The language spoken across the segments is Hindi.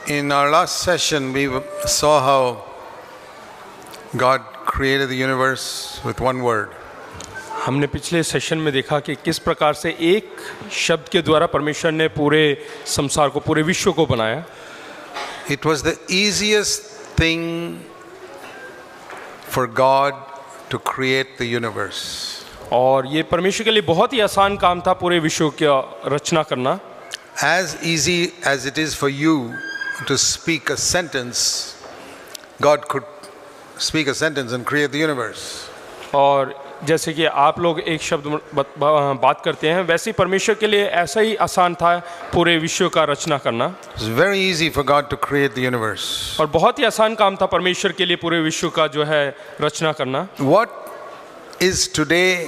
In our last session, we saw how God created the universe with one word. हमने पिछले सेशन में देखा कि किस प्रकार से एक शब्द के द्वारा परमेश्वर ने पूरे संसार को, पूरे विश्व को बनाया. It was the easiest thing for God to create the universe. और ये परमेश्वर के लिए बहुत ही आसान काम था पूरे विश्व की रचना करना. As easy as it is for you to speak a sentence, God could speak a sentence and create the universe. और जैसे कि आप लोग एक शब्द बात करते हैं, वैसे ही परमेश्वर के लिए ऐसा ही आसान था पूरे विश्व का रचना करना. It's very easy for God to create the universe. और बहुत ही आसान काम था परमेश्वर के लिए पूरे विश्व का जो है रचना करना. What is today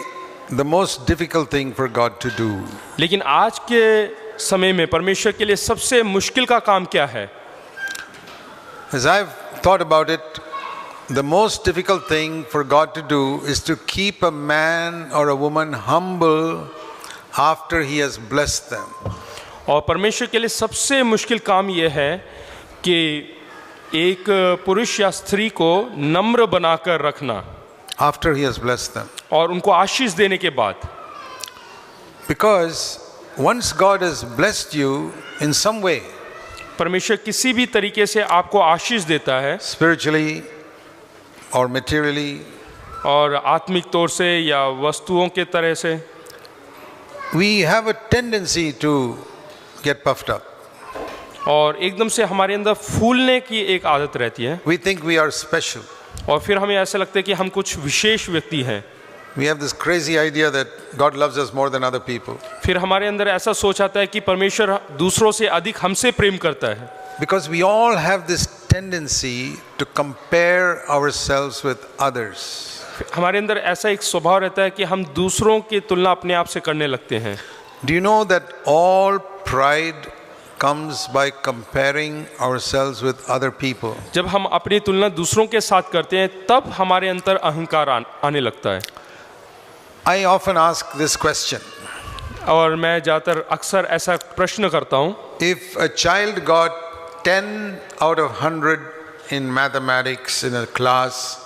the most difficult thing for God to do? लेकिन आज के समय में परमेश्वर के लिए सबसे मुश्किल का काम क्या है? As I've thought about it, the most difficult thing for God to do is to keep a man or a woman humble after He has blessed them. और परमेश्वर के लिए सबसे मुश्किल काम यह है कि एक पुरुष या स्त्री को नम्र बनाकर रखना. After He has blessed them. और उनको आशीष देने के बाद. Because once God has blessed you in some way, परमेश्वर किसी भी तरीके से आपको आशीष देता है, spiritually or materially, और आत्मिक तौर से या वस्तुओं के तरह से, we have a tendency to get puffed up. और एकदम से हमारे अंदर फूलने की एक आदत रहती है. We think we are special. और फिर हमें ऐसा लगता है कि हम कुछ विशेष व्यक्ति हैं. We have this crazy idea that God loves us more than other people. फिर हमारे अंदर ऐसा सोच आता है कि परमेश्वर दूसरों से अधिक हमसे प्रेम करता है. Because we all have this tendency to compare ourselves with others. हमारे अंदर ऐसा एक स्वभाव रहता है कि हम दूसरों की तुलना अपने आप से करने लगते हैं. Do you know that all pride comes by comparing ourselves with other people? जब हम अपनी तुलना दूसरों के साथ करते हैं तब हमारे अंदर अहंकार आने लगता है. I often ask this question. और मैं ज़्यादातर अक्सर ऐसा प्रश्न करता हूँ. If a child got 10 out of 100 in mathematics in a class,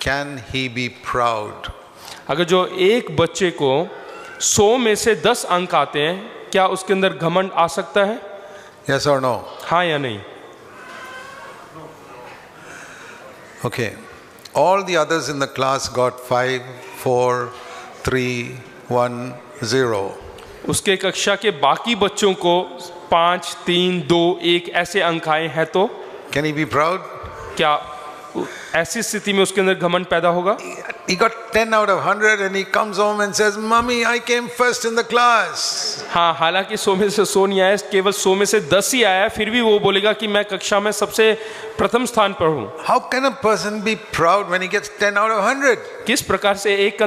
can he be proud? अगर जो एक बच्चे को 100 में से 10 अंक आते हैं, क्या उसके अंदर घमंड आ सकता है? Yes or no? हाँ या नहीं? Okay. All the others in the class got 5, 4, 3, 1, 0. उसके कक्षा के बाकी बच्चों को 5, 3, 2, 1 ऐसे अंक आए हैं तो Can he be proud? क्या ऐसी स्थिति में उसके अंदर घमंड पैदा होगा? He got 10 out of 100 and he comes home and says, "Mommy, I came first in the class." हाँ, हालांकि 100 में से 100 नहीं आया, केवल 100 में से 10 ही आया, फिर भी वो बोलेगा कि मैं कक्षा में सबसे प्रथम स्थान पर हूँ. How can a person be proud when he gets 10 out of 100? किस प्रकार से एक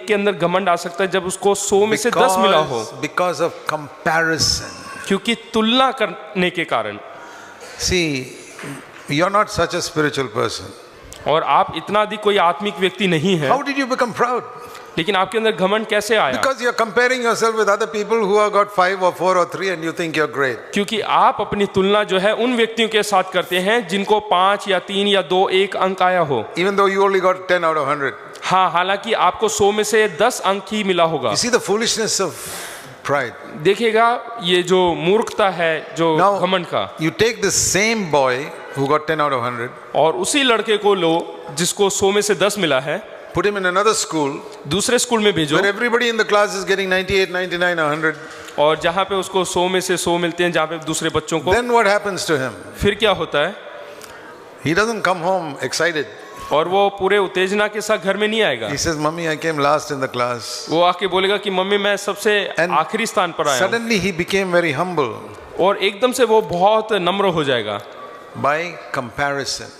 के अंदर घमंड आ सकता है जब उसको 100 में से 10 मिला हो? Because of comparison. क्योंकि तुलना करने के कारण. See, you're not such a spiritual person. और आप इतना अधिक कोई आत्मिक व्यक्ति नहीं है. How did you become proud? लेकिन आपके अंदर घमंड कैसे आया? Because you're comparing yourself with other people who have got 5 or 4 or 3 and you think you're great. क्योंकि आप अपनी तुलना जो है उन व्यक्तियों के साथ करते हैं जिनको 5 या 3 या 2 1 अंक आया हो. Even though you only got 10 out of 100. हाँ, हालांकि आपको 100 में से 10 अंक ही मिला होगा. You see the foolishness of pride. देखिएगा ये जो मूर्खता है जो घमंड का. You take the same boy who got 10 out of 100. और उसी लड़के को लो जिसको 100 में से 10 मिला है. Put him in another school. दूसरे स्कूल में भेजो. Where everybody in the class is getting 98, 99, 100. और जहाँ पे उसको 100 में से 100 मिलते हैं, जहाँ पे दूसरे बच्चों को. Then what happens to him? फिर क्या होता है? He doesn't come home excited. और वो पूरे उत्तेजना के साथ घर में नहीं आएगा. He says, "Mommy, I came last in the class." वो आके बोलेगा कि मम्मी मैं सबसे आखिरी स्थान पर आया हूँ. Suddenly he became very humble. और एकदम से वो बहुत नम्र हो जाएगा. By comparison.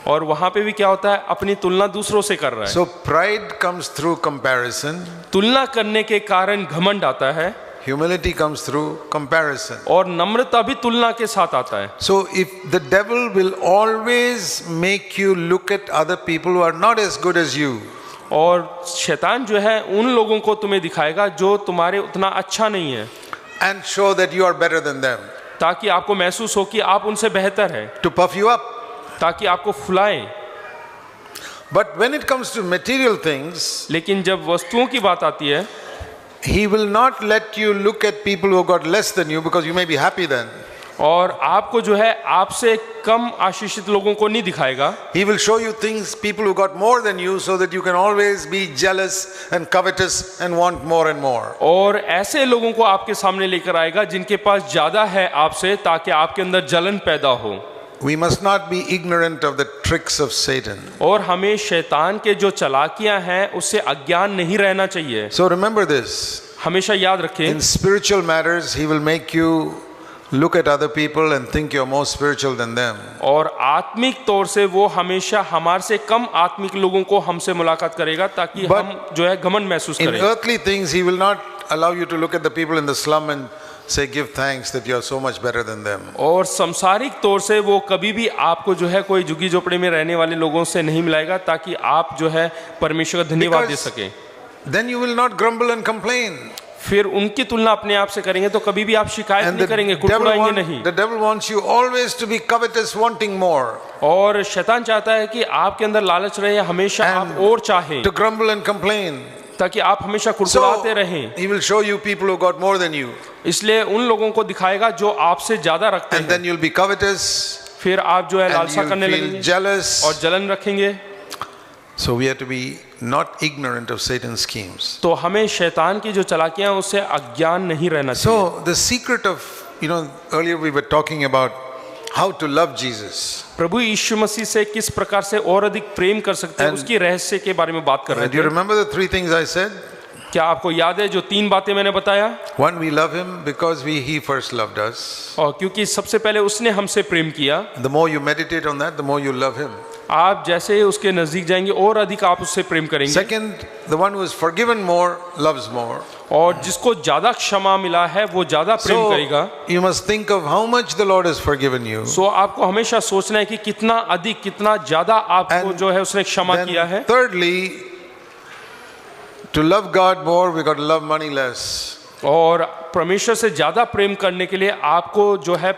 और वहाँ पे भी क्या होता है? अपनी तुलना दूसरों से कर रहा है. So pride comes through comparison. तुलना करने के कारण घमंड आता है. Humility comes through comparison. और नम्रता भी तुलना के साथ आता है. So if the devil will always make you look at other people who are not as good as you. और शैतान जो है उन लोगों को तुम्हें दिखाएगा जो तुम्हारे उतना अच्छा नहीं है. And show that you are better than them. ताकि आपको महसूस हो कि आप उनसे बेहतर हैं, to puff you up. ताकि आपको फुलाएं। But when it comes to material things, लेकिन जब वस्तुओं की बात आती है, He will not let you look at people who got less than you because you may be happy then. और आपको जो है आपसे कम आशीषित लोगों को नहीं दिखाएगा। He will show you things, people who got more than you, so that you can always be jealous and covetous and want more and more. और ऐसे लोगों को आपके सामने लेकर आएगा जिनके पास ज्यादा है आपसे, ताकि आपके अंदर जलन पैदा हो। We must not be ignorant of the tricks of Satan. और हमें शैतान के जो चालाकियां हैं उससे अज्ञान नहीं रहना चाहिए। So remember this. हमेशा याद रखें, In spiritual matters, he will make you look at other people and think you're more spiritual than them. और आत्मिक तौर से वो हमेशा हमारे से कम आत्मिक लोगों को हमसे मुलाकात करेगा, ताकि But हम जो है घमंड महसूस In करें। earthly things, he will not allow you to look at the people in the slum and say, give thanks that you're so much better than them. और संसारिक तौर से वो कभी भी आपको जो है कोई झुग्गी झोपड़ी में रहने वाले लोगों से नहीं मिलाएगा, ताकि आप जो है परमेश्वर का धन्यवाद दे Because सकें। then you will not grumble and complain. फिर उनकी तुलना अपने आप से करेंगे तो कभी भी आप शिकायत And नहीं करेंगे, कुड़कुड़ाएंगे नहीं। the devil wants you always to be covetous, wanting more, और शैतान चाहता है कि आपके अंदर लालच रहे, हमेशा And आप और चाहें, to grumble and complain. ताकि आप हमेशा So कुड़कुड़ाते रहें। he will show you people who got more than you, इसलिए उन लोगों को दिखाएगा जो आपसे ज्यादा रखते and हैं। then you'll be covetous फिर आप जो है and लालसा you'll करने feel लगेंगे jealous. और जलन रखेंगे। So we have to be not ignorant of Satan's schemes. तो हमें शैतान की जो चालाकियां हैं उससे अज्ञान नहीं रहना चाहिए। So the secret of, earlier we were talking about how to love Jesus. प्रभु यीशु मसीह से किस प्रकार से और अधिक प्रेम कर सकते हैं, And- उसकी रहस्य के बारे में बात कर रहे Do you थे। remember the three things I said? क्या आपको याद है जो 3 बातें मैंने बताया? One, we love him because he first loved us. और क्योंकि सबसे पहले उसने हमसे प्रेम किया। The more you meditate on that, the more you love him. आप जैसे ही उसके नजदीक जाएंगे और अधिक आप उससे प्रेम करेंगे। Second, the one who is forgiven more loves more. और जिसको ज्यादा क्षमा मिला है वो ज्यादा प्रेम करेगा। So you must think of how much the Lord has forgiven you. सो आपको हमेशा सोचना है कि कितना अधिक, कितना ज्यादा आपको And जो है उसने क्षमा किया है। Then thirdly, to love God more, we got to love money less. और परमेश्वर से ज्यादा प्रेम करने के लिए आपको जो है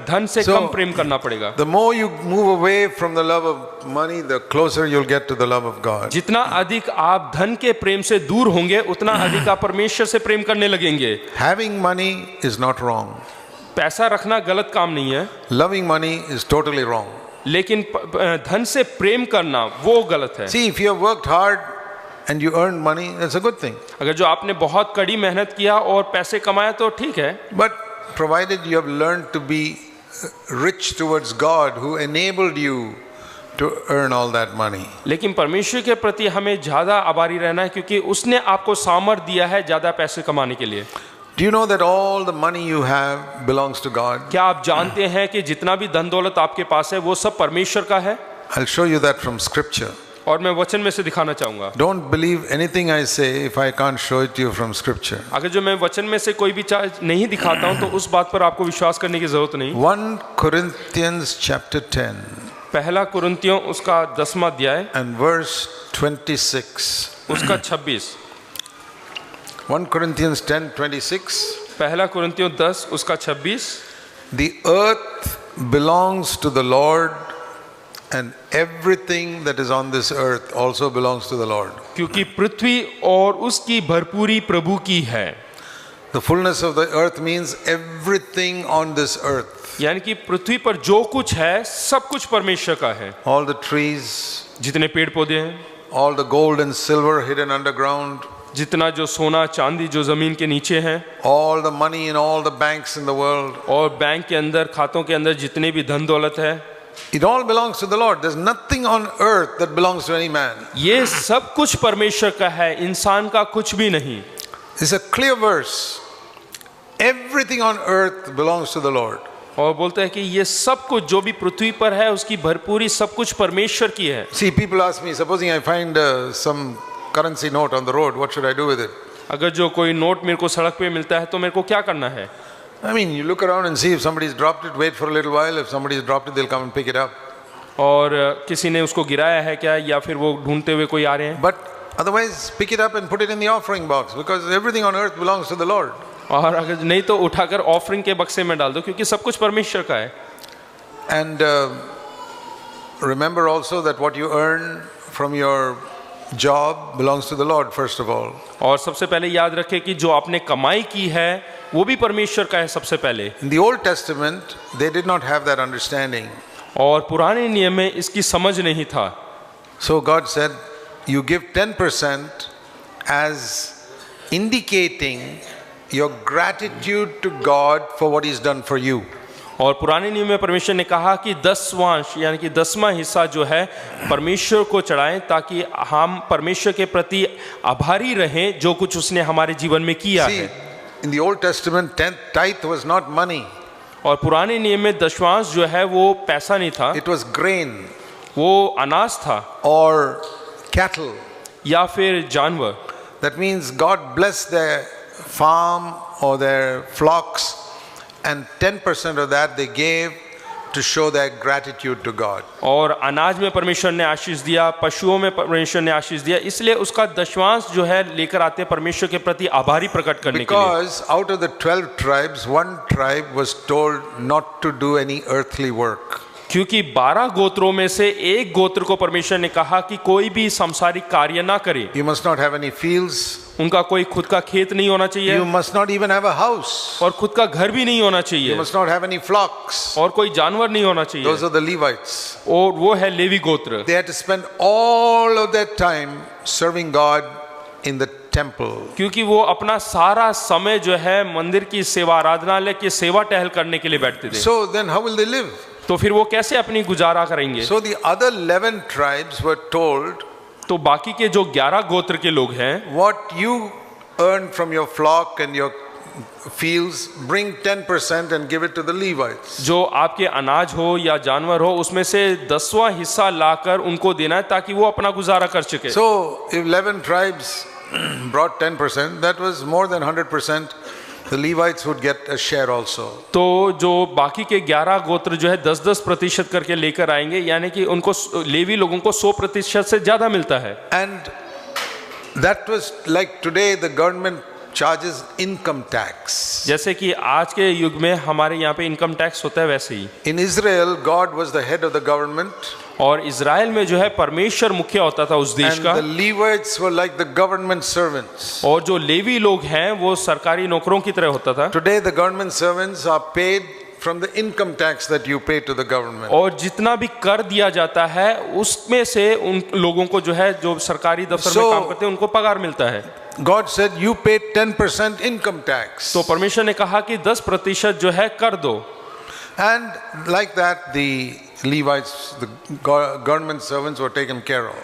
धन से So, कम प्रेम करना पड़ेगा। The more you move away from the love of money, the closer you'll get to the love of God. जितना अधिक आप धन के प्रेम से दूर होंगे उतना अधिक आप परमेश्वर से प्रेम करने लगेंगे। Having money is not wrong. पैसा रखना गलत काम नहीं है, Loving money is totally wrong. लेकिन धन से प्रेम करना वो गलत है। See, if you have worked hard and you earned money, that's a good thing. अगर जो आपने बहुत कड़ी मेहनत किया और पैसे कमाए तो ठीक है, But provided you have learned to be rich towards God who enabled you to earn all that money. लेकिन परमेश्वर के प्रति हमें ज्यादा आभारी रहना है, क्योंकि उसने आपको सामर्थ्य दिया है ज्यादा पैसे कमाने के लिए। Do you know that all the money you have belongs to God? क्या आप जानते हैं कि जितना भी धन दौलत आपके पास है वो सब परमेश्वर का है? I'll show you that from scripture. और मैं वचन में से दिखाना चाहूंगा। Don't believe anything I say if I can't show it to you from scripture. अगर जो मैं वचन में से कोई भी चीज नहीं दिखाता हूं तो उस बात पर आपको विश्वास करने की जरूरत नहीं। 1 Corinthians chapter 10 पहला कुरिन्थियों उसका 10वां अध्याय and verse 26. उसका 26। 1 Corinthians 10:26. पहला कुरिन्थियों 10 उसका 26। The earth belongs to the Lord, and everything that is on this earth also belongs to the Lord. क्योंकि पृथ्वी और उसकी भरपूरी प्रभु की है। The fullness of the earth means everything on this earth. यानी कि पृथ्वी पर जो कुछ है सब कुछ परमेश्वर का है। All the trees, जितने पेड़ पौधे हैं, all the gold and silver hidden underground, जितना जो सोना चांदी जो जमीन के नीचे है, all the money in all the banks in the world, और बैंक के अंदर खातों के अंदर जितने भी धन दौलत है, it all belongs to the Lord. There's nothing on earth that belongs to any man. ये सब कुछ परमेश्वर का है, इंसान का कुछ भी नहीं। It's a clear verse. Everything on earth belongs to the Lord. और बोलते हैं कि ये सब कुछ जो भी पृथ्वी पर है उसकी भरपूरी सब कुछ परमेश्वर की है। See, people ask me, supposing I find some currency note on the road, what should I do with it? अगर जो कोई नोट मेरे को सड़क पे मिलता है तो मेरे को क्या करना है? I mean, you look around and see if somebody's dropped it, wait for a little while. If somebody's dropped it, they'll come and pick it up. और किसी ने उसको गिराया है क्या, या फिर वो ढूंढते हुए कोई आ रहे हैं? But otherwise, pick it up and put it in the offering box because everything on earth belongs to the Lord. और अगर नहीं तो उठाकर ऑफरिंग के बक्से में डाल दो, क्योंकि सब कुछ परमेश्वर का है। And remember also that what you earn from your job belongs to the Lord first of all. और सबसे पहले याद रखें कि जो आपने कमाई की है वो भी परमेश्वर का है सबसे पहले। In the Old Testament, they did not have that understanding. और पुराने नियम में इसकी समझ नहीं था। So God said, you give 10% as indicating your gratitude to God for what He's done for you. और पुराने नियम में परमेश्वर ने कहा कि 10वांश यानी कि 10वां हिस्सा जो है परमेश्वर को चढ़ाएं, ताकि हम परमेश्वर के प्रति आभारी रहें जो कुछ उसने हमारे जीवन में किया See, है। in the Old Testament, tithe was not money. और पुराने नियम में दशवांश जो है वो पैसा नहीं था, It was grain वो अनाज था or cattle. या फिर जानवर। That means God blessed their farm or their flocks, and 10% of that they gave to show their gratitude to God. और अनाज में परमेश्वर ने आशीष दिया, पशुओं में परमेश्वर ने आशीष दिया, इसलिए उसका दशवांश जो है लेकर आते हैं परमेश्वर के प्रति आभारी प्रकट करने के लिए। Because out of the 12 tribes, one tribe was told not to do any earthly work. क्योंकि 12 गोत्रों में से एक गोत्र को परमेश्वर ने कहा कि कोई भी सांसारिक कार्य ना करे। You must not have any fields. उनका कोई खुद का खेत नहीं होना चाहिए, You must not even have a house. और खुद का घर भी नहीं होना You चाहिए, must not have any flocks. और कोई जानवर नहीं होना चाहिए। Those are the Levites. और वो है लेवी गोत्र। They had to spend all of their time serving God in the temple. क्योंकि वो अपना सारा समय जो है मंदिर की सेवा, आराधनालय की सेवा टहल करने के लिए बैठते थे। So then how will they live? तो फिर वो कैसे अपनी गुजारा करेंगे? So the other 11 tribes were told, तो बाकी के जो 11 गोत्र के लोग हैं, what you earn from your flock and your fields, bring 10% and give it to the Levites. जो आपके अनाज हो या जानवर हो उसमें से 10वां हिस्सा लाकर उनको देना है, ताकि वो अपना गुजारा कर सके। So if 11 tribes brought 10%, that was more than 100%. The Levites would get a share also. तो जो बाकी के 11 गोत्र जो है 10-10% करके लेकर आएंगे, यानी कि उनको लेवी लोगों को 100% से ज्यादा मिलता है। And that was like today the government charges income tax. जैसे कि आज के युग में हमारे यहाँ पे इनकम टैक्स होता है, वैसे ही In Israel, God was the head of the government. और इज़राइल में जो है परमेश्वर मुख्य होता था उस देश And का, the Levites were like the government servants. और जो लेवी लोग हैं वो सरकारी नौकरों की तरह होता था। Today the government servants are paid from the income tax that you pay to the government. और जितना भी कर दिया जाता है उसमें से उन लोगों को जो है, जो सरकारी दफ्तर में काम करते हैं, उनको पगार मिलता है। God said you pay 10% income tax. तो परमेश्वर ने कहा कि 10% जो है कर दो। And like that the Levites, the government servants were taken care of.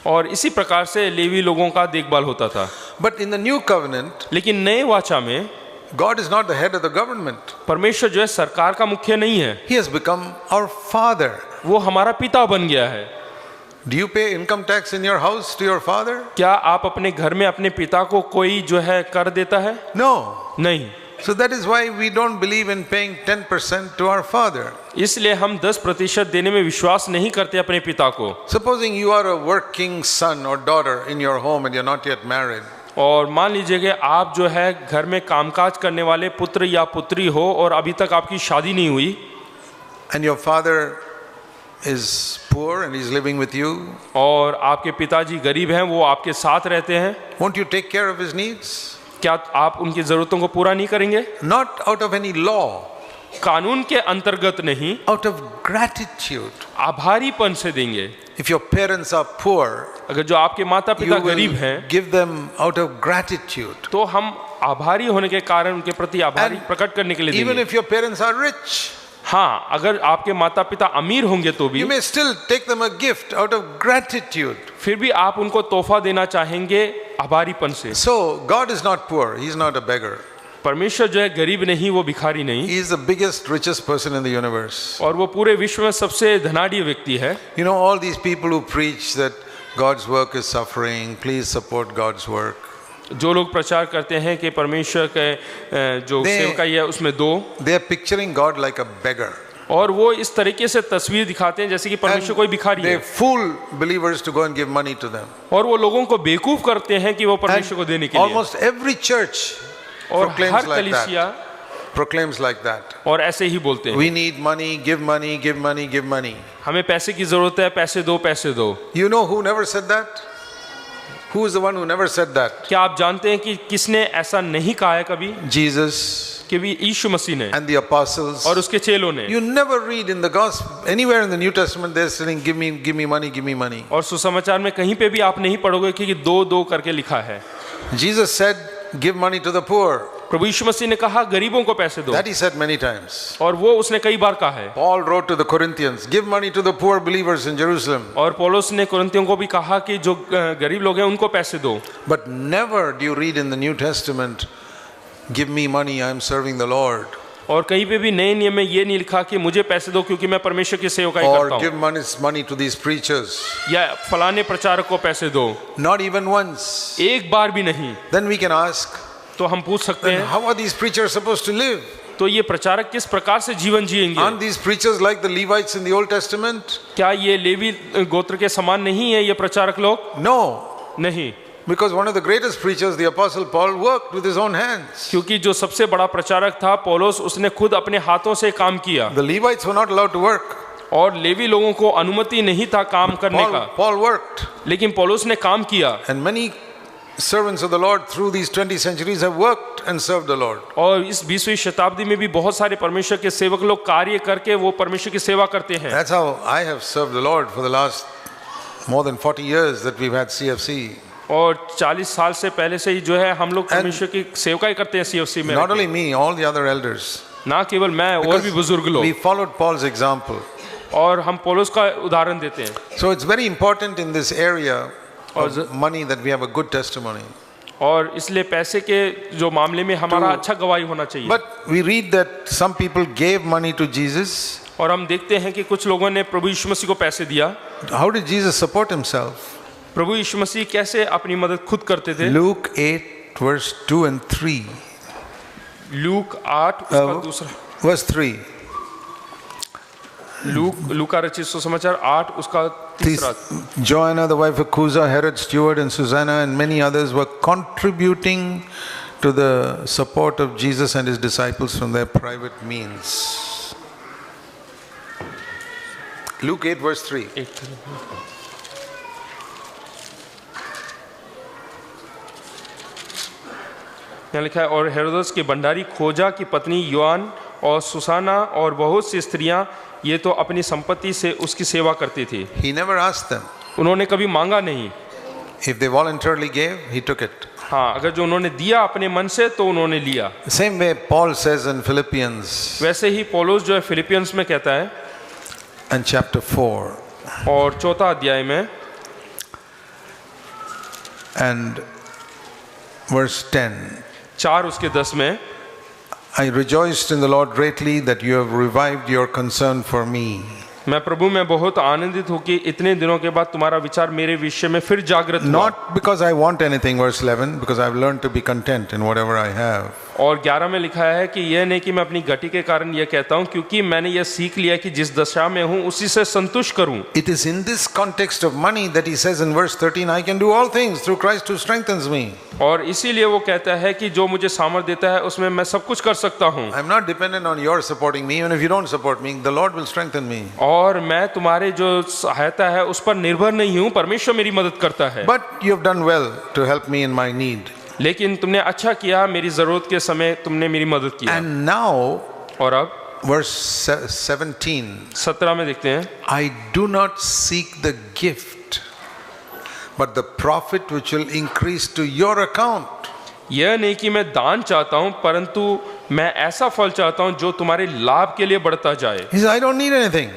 और इसी प्रकार से लेवी लोगों का देखभाल होता था। But in the new covenant, लेकिन नए वाचा में God is not the head of the government. परमेश्वर जो है सरकार का मुख्य नहीं है, He has become our father. वो हमारा पिता बन गया है। Do you pay income tax in your house to your father? क्या आप अपने घर में अपने पिता को कोई जो है कर देता है? No. नहीं। So that is why we don't believe in paying 10% to our father. इसलिए हम 10% देने में विश्वास नहीं करते अपने पिता को। Supposing you are a working son or daughter in your home and you're not yet married. और मान लीजिए कि आप जो है घर में कामकाज करने वाले पुत्र या पुत्री हो और अभी तक आपकी शादी नहीं हुई, And your father is poor and he's living with you. और आपके पिताजी गरीब हैं, वो आपके साथ रहते हैं, Won't you take care of his needs? क्या आप उनकी जरूरतों को पूरा नहीं करेंगे? Not out of any law, कानून के अंतर्गत नहीं, out of gratitude. आभारीपन से देंगे। If your parents are poor, अगर जो आपके माता you पिता will गरीब हैं, give them out of gratitude. तो हम आभारी होने के कारण उनके प्रति आभारी And प्रकट करने के लिए Even देंगे। if your parents are rich, हाँ, अगर आपके माता पिता अमीर होंगे तो भी you may still take them a gift out of gratitude. फिर भी आप उनको तोहफा देना चाहेंगे आभारीपन से। So God is not poor, he's not a beggar. परमेश्वर जो है गरीब नहीं, वो भिखारी नहीं, He is the biggest, richest person in the universe. और वो पूरे विश्व में सबसे धनाढ्य व्यक्ति है। You know, all these people who preach that God's work is suffering, please support God's work. जो लोग प्रचार करते हैं कि परमेश्वर के जो सेवकाई है उसमें दो, They are picturing God like a beggar. और वो इस तरीके से तस्वीर दिखाते हैं जैसे कि परमेश्वर कोई भिखारी They है, fool believers to go and give money to them. और वो लोगों को बेवकूफ करते हैं कि वो परमेश्वर को देने के लिए। Almost every church और proclaims हर like कलीसिया that. Proclaims like that. और ऐसे ही बोलते हैं, We need money, give money, give money, give money. हमें पैसे की जरूरत है, पैसे दो, पैसे दो। You know who never said that? Who is the one who never said that? क्या आप जानते हैं कि किसने ऐसा नहीं कहा है कभी? Jesus कि भी यीशु मसीह ने and the apostles. और उसके चेलों ने। You never read in the gospel anywhere in the New Testament they're saying give me money, give me money. और सुसमाचार में कहीं पे भी आप नहीं पढ़ोगे कि दो दो करके लिखा है। Jesus said give money to the poor. प्रभु यीशु मसीह ने कहा गरीबों को पैसे दो, That he said many times. और वो उसने कई बार कहा है। Paul wrote to the Corinthians, give money to the poor believers in Jerusalem. और पौलुस ने कुरिन्थियों को भी कहा कि जो गरीब लोग हैं उनको पैसे दो। But never do you read in the New Testament, give me money, I am serving the Lord. और कहीं पे भी नए नियम में ये नहीं लिखा कि मुझे पैसे दो क्योंकि मैं परमेश्वर की सेवकाई करता Or give हूँ, money to these preachers. या फलाने प्रचारक को पैसे दो। Not even once. एक बार भी नहीं। Then we can ask, तो हम पूछ सकते then हैं, how are these preachers supposed to live? तो ये प्रचारक किस प्रकार से जीवन जिएंगे? Aren't these preachers like the Levites in the Old Testament? क्या ये लेवी गोत्र के समान नहीं है ये प्रचारक लोग? No. नहीं, Because one of the greatest preachers, the Apostle Paul, worked with his own hands. क्योंकि जो सबसे बड़ा प्रचारक था पौलुस, उसने खुद अपने हाथों से काम किया। The Levites were not allowed to work. और लेवी लोगों को अनुमति नहीं था काम करने का, Paul worked. लेकिन पौलुस ने काम किया। And many servants of the Lord through these 20 centuries have worked and served the Lord. और इस 20वीं शताब्दी में भी बहुत सारे परमेश्वर के सेवक लोग कार्य करके वो परमेश्वर की सेवा करते हैं। That's how I have served the Lord for the last more than 40 years that we've had CFC. और 40 साल से पहले से ही जो है हम लोग परमेश्वर की सेवकाई करते हैं CFC में। Not only me, all the other elders. ना केवल मैं, और भी बुजुर्ग लोग। We followed Paul's example. और हम पौलुस का उदाहरण देते हैं। So it's very important in this area of money that we have a good testimony. और इसलिए पैसे के जो मामले में हमारा अच्छा गवाही होना चाहिए। But we read that some people gave money to Jesus. और हम देखते हैं कि कुछ लोगों ने प्रभु यीशु मसीह को पैसे दिया। How did Jesus support himself? प्रभु यीशु मसीह कैसे अपनी मदद खुद करते थे? Luke 8 verse 2 and 3. लूक 8 उसका दूसरा Verse 3. लूका रचित सुसमाचार 8 उसका तीसरा। Joanna, the wife of Cusa, Herod steward, and Susanna, and many others were contributing to the support of Jesus and his disciples from their private means. Luke 8 verse 3. यहाँ लिखा है, और हेरोदस के भंडारी खोजा की पत्नी योआन और सुसाना और बहुत सी स्त्रियां ये तो अपनी संपत्ति से उसकी सेवा करती थी। He never asked them. उन्होंने कभी मांगा नहीं। If they voluntarily gave, he took it. हाँ, अगर जो उन्होंने दिया अपने मन से तो उन्होंने लिया। The same way Paul says in Philippians वैसे ही पौलुस जो है फिलिपियंस में कहता है, and chapter 4 और 4 अध्याय में and verse 10. 4 उसके 10 में, I rejoiced in the Lord greatly that you have revived your concern for me. मैं प्रभु में बहुत आनंदित हूँ कि इतने दिनों के बाद तुम्हारा विचार मेरे विषय में फिर जागृत हुआ। Not because I want anything, verse 11, because I've learned to be content in whatever I have. और 11 में लिखा है कि यह नहीं कि मैं अपनी गति के कारण यह कहता हूँ, क्योंकि मैंने यह सीख लिया कि जिस दशा में हूँ उसी से संतुष्ट करूँ। It is in this context of money that he says in verse 13, I can do all things through Christ who strengthens me. और इसीलिए वो कहता है कि जो मुझे सामर्थ्य देता है उसमें मैं सब कुछ कर सकता हूँ। I'm not dependent on your supporting me, and if you don't support me, the Lord will strengthen me. और मैं तुम्हारे जो सहायता है उस पर निर्भर नहीं हूँ, परमेश्वर मेरी मदद करता है। But you have done well to help me in my need. लेकिन तुमने अच्छा किया, मेरी जरूरत के समय तुमने मेरी मदद किया। And now, और अब verse 17 में देखते हैं, I do not seek the gift, but the profit which will increase to your account. यह नहीं कि मैं दान चाहता हूँ, परंतु मैं ऐसा फल चाहता हूँ जो तुम्हारे लाभ के लिए बढ़ता जाए। He says, I don't need anything.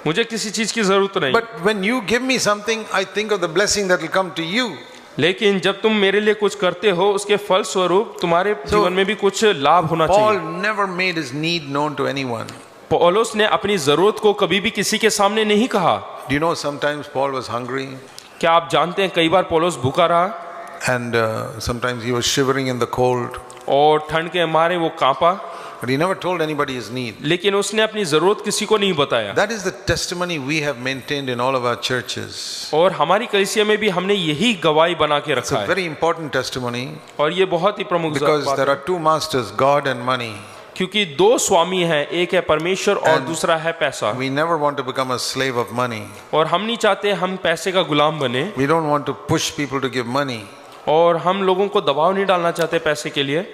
मुझे किसी चीज की जरूरत नहीं। But when you give me something, I think of the blessing that will come to you. लेकिन जब तुम मेरे लिए कुछ करते हो उसके फल स्वरूप तुम्हारे जीवन में भी कुछ लाभ होना Paul चाहिए। never made his need known to anyone. पौलुस ने अपनी जरूरत को कभी भी किसी के सामने नहीं कहा। Do you know sometimes Paul was hungry क्या आप जानते हैं कई बार पौलुस भूखा रहा, and sometimes he was shivering in the cold. और ठंड के मारे वो कांपा। but he never told anybody his need. लेकिन उसने अपनी जरूरत किसी को नहीं बताया। That is the testimony we have maintained in all of our churches. और हमारी कलीसिया में भी हमने यही गवाही बना के It's रखा a है, very important testimony और ये बहुत ही प्रमुख because बात there है, are two masters, God and money. क्योंकि दो स्वामी हैं, एक है परमेश्वर और And दूसरा है पैसा। We never want to become a slave of money. और हम नहीं चाहते हम पैसे का गुलाम बने, We don't want to push people to give money. और हम लोगों को दबाव नहीं डालना चाहते पैसे के लिए।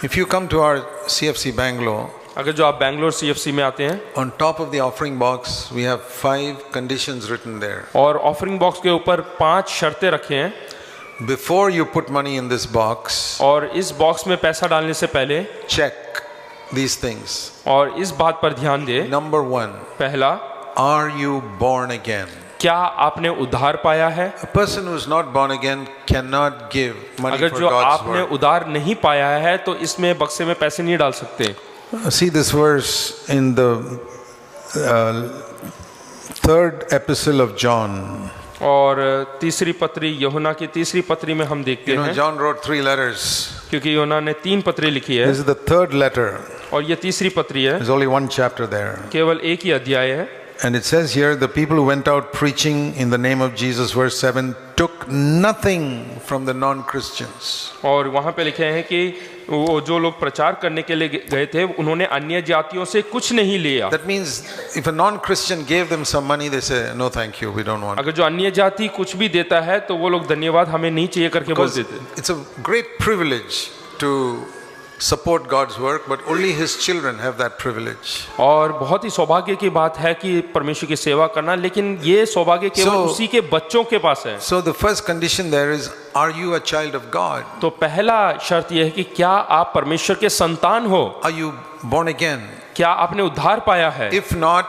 If you come to our CFC Bangalore, अगर जो आप बैंगलोर CFC में आते हैं, on top of the offering box, we have 5 conditions written there. और ऑफरिंग बॉक्स के ऊपर 5 शर्तें रखे हैं, Before you put money in this box, और इस बॉक्स में पैसा डालने से पहले check these things. और इस बात पर ध्यान दे। Number 1, पहला, are you born again? क्या आपने उद्धार पाया है? A person who is not born again cannot give money अगर for जो God's आपने work. उद्धार नहीं पाया है तो इसमें बक्से में पैसे नहीं डाल सकते। See this verse in the 3rd epistle of John. और तीसरी पत्री, यूहन्ना की तीसरी पत्री में हम देखते You know, हैं, John wrote 3 letters. क्योंकि यूहन्ना ने 3 पत्री लिखी है This is the 3rd letter. और ये तीसरी पत्री है, There's only 1 chapter there. केवल एक ही अध्याय है। And it says here, the people who went out preaching in the name of Jesus, verse 7, took nothing from the non-Christians. और वहाँ पे लिखे हैं कि वो जो लोग प्रचार करने के लिए गए थे उन्होंने अन्य जातियों से कुछ नहीं लिया। That means if a non-Christian gave them some money, they say, no thank you, we don't want it. अगर जो अन्य जाति कुछ भी देता है तो वो लोग धन्यवाद हमें नहीं चाहिए करके बोल Because देते। it's a great privilege to support God's work, but only His children have that privilege. और बहुत ही सौभाग्य की बात है कि परमेश्वर की सेवा करना, लेकिन ये सौभाग्य केवल So- उसी के बच्चों के पास है। So the first condition there is, are you a child of God? तो पहला शर्त यह है कि क्या आप परमेश्वर के संतान हो, Are you born again? क्या आपने उद्धार पाया है? If not,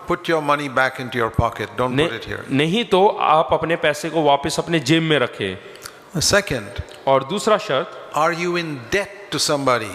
put your money back into your pocket. Don't put it here. नहीं तो आप अपने पैसे को वापस अपने जेब में रखें। Second, और दूसरा शर्त, are you in debt to somebody?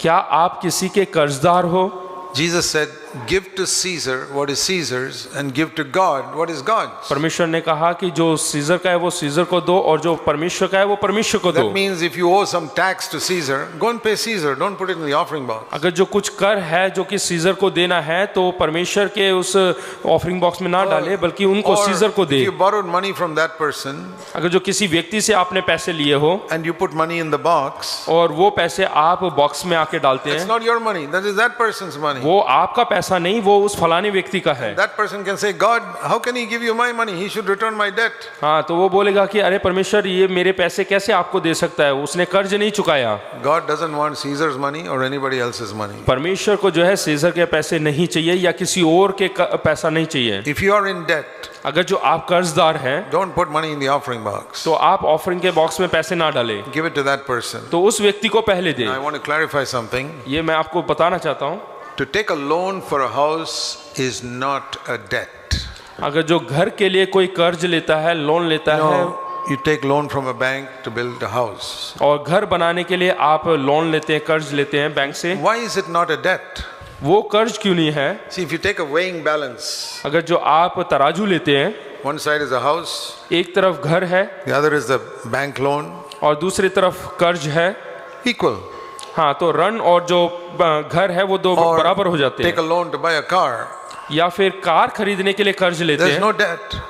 क्या आप किसी के कर्जदार हो? Jesus said, give to Caesar what is Caesar's and give to God what is God's. परमेश्वर ने कहा कि जो सीजर का है वो सीजर को दो और जो परमेश्वर का है वो परमेश्वर को दो। That means if you owe some tax to Caesar, go and pay Caesar. Don't put it in the offering box. अगर जो कुछ कर है जो कि सीजर को देना है तो परमेश्वर के उस ऑफरिंग बॉक्स में ना डाले बल्कि उनको Or सीजर को दे। if you borrowed money from that person अगर जो किसी व्यक्ति से आपने पैसे लिए हो and you put money in the box, और वो पैसे आप बॉक्स में आके डालते it's हैं, not your money. That is that person's money. वो आपका पैसा नहीं, वो उस फलाने व्यक्ति का है। That person can say, God, how can he give you my money? He should return my debt. हाँ, तो वो बोलेगा कि अरे परमेश्वर ये मेरे पैसे कैसे आपको दे सकता है, उसने कर्ज नहीं चुकाया। God doesn't want Caesar's money or anybody else's money. परमेश्वर को जो है सीजर के पैसे नहीं चाहिए या किसी और के पैसा नहीं चाहिए। If you are in debt, अगर जो आप कर्जदार हैं don't put money in the offering box. तो आप ऑफरिंग के बॉक्स में पैसे ना डालें, Give it to that person. तो उस व्यक्ति को पहले दे। I want to clarify something. ये मैं आपको बताना चाहता हूँ, To take a loan for a house is not a debt. अगर जो घर के लिए कोई कर्ज लेता है, लोन लेता है, You take loan from a bank to build a house. और घर बनाने के लिए आप लोन लेते हैं, कर्ज लेते हैं बैंक से, Why is it not a debt? वो कर्ज क्यों नहीं है? See, if you take a weighing balance, अगर जो आप तराजू लेते हैं, one side is a house, एक तरफ घर है the other is the bank loan, और दूसरी तरफ कर्ज है, equal. हाँ, तो ऋण और जो घर है वो दो Or बराबर हो जाते take a हैं। loan to buy a car. या फिर कार खरीदने के लिए कर्ज लेते There's हैं, no debt.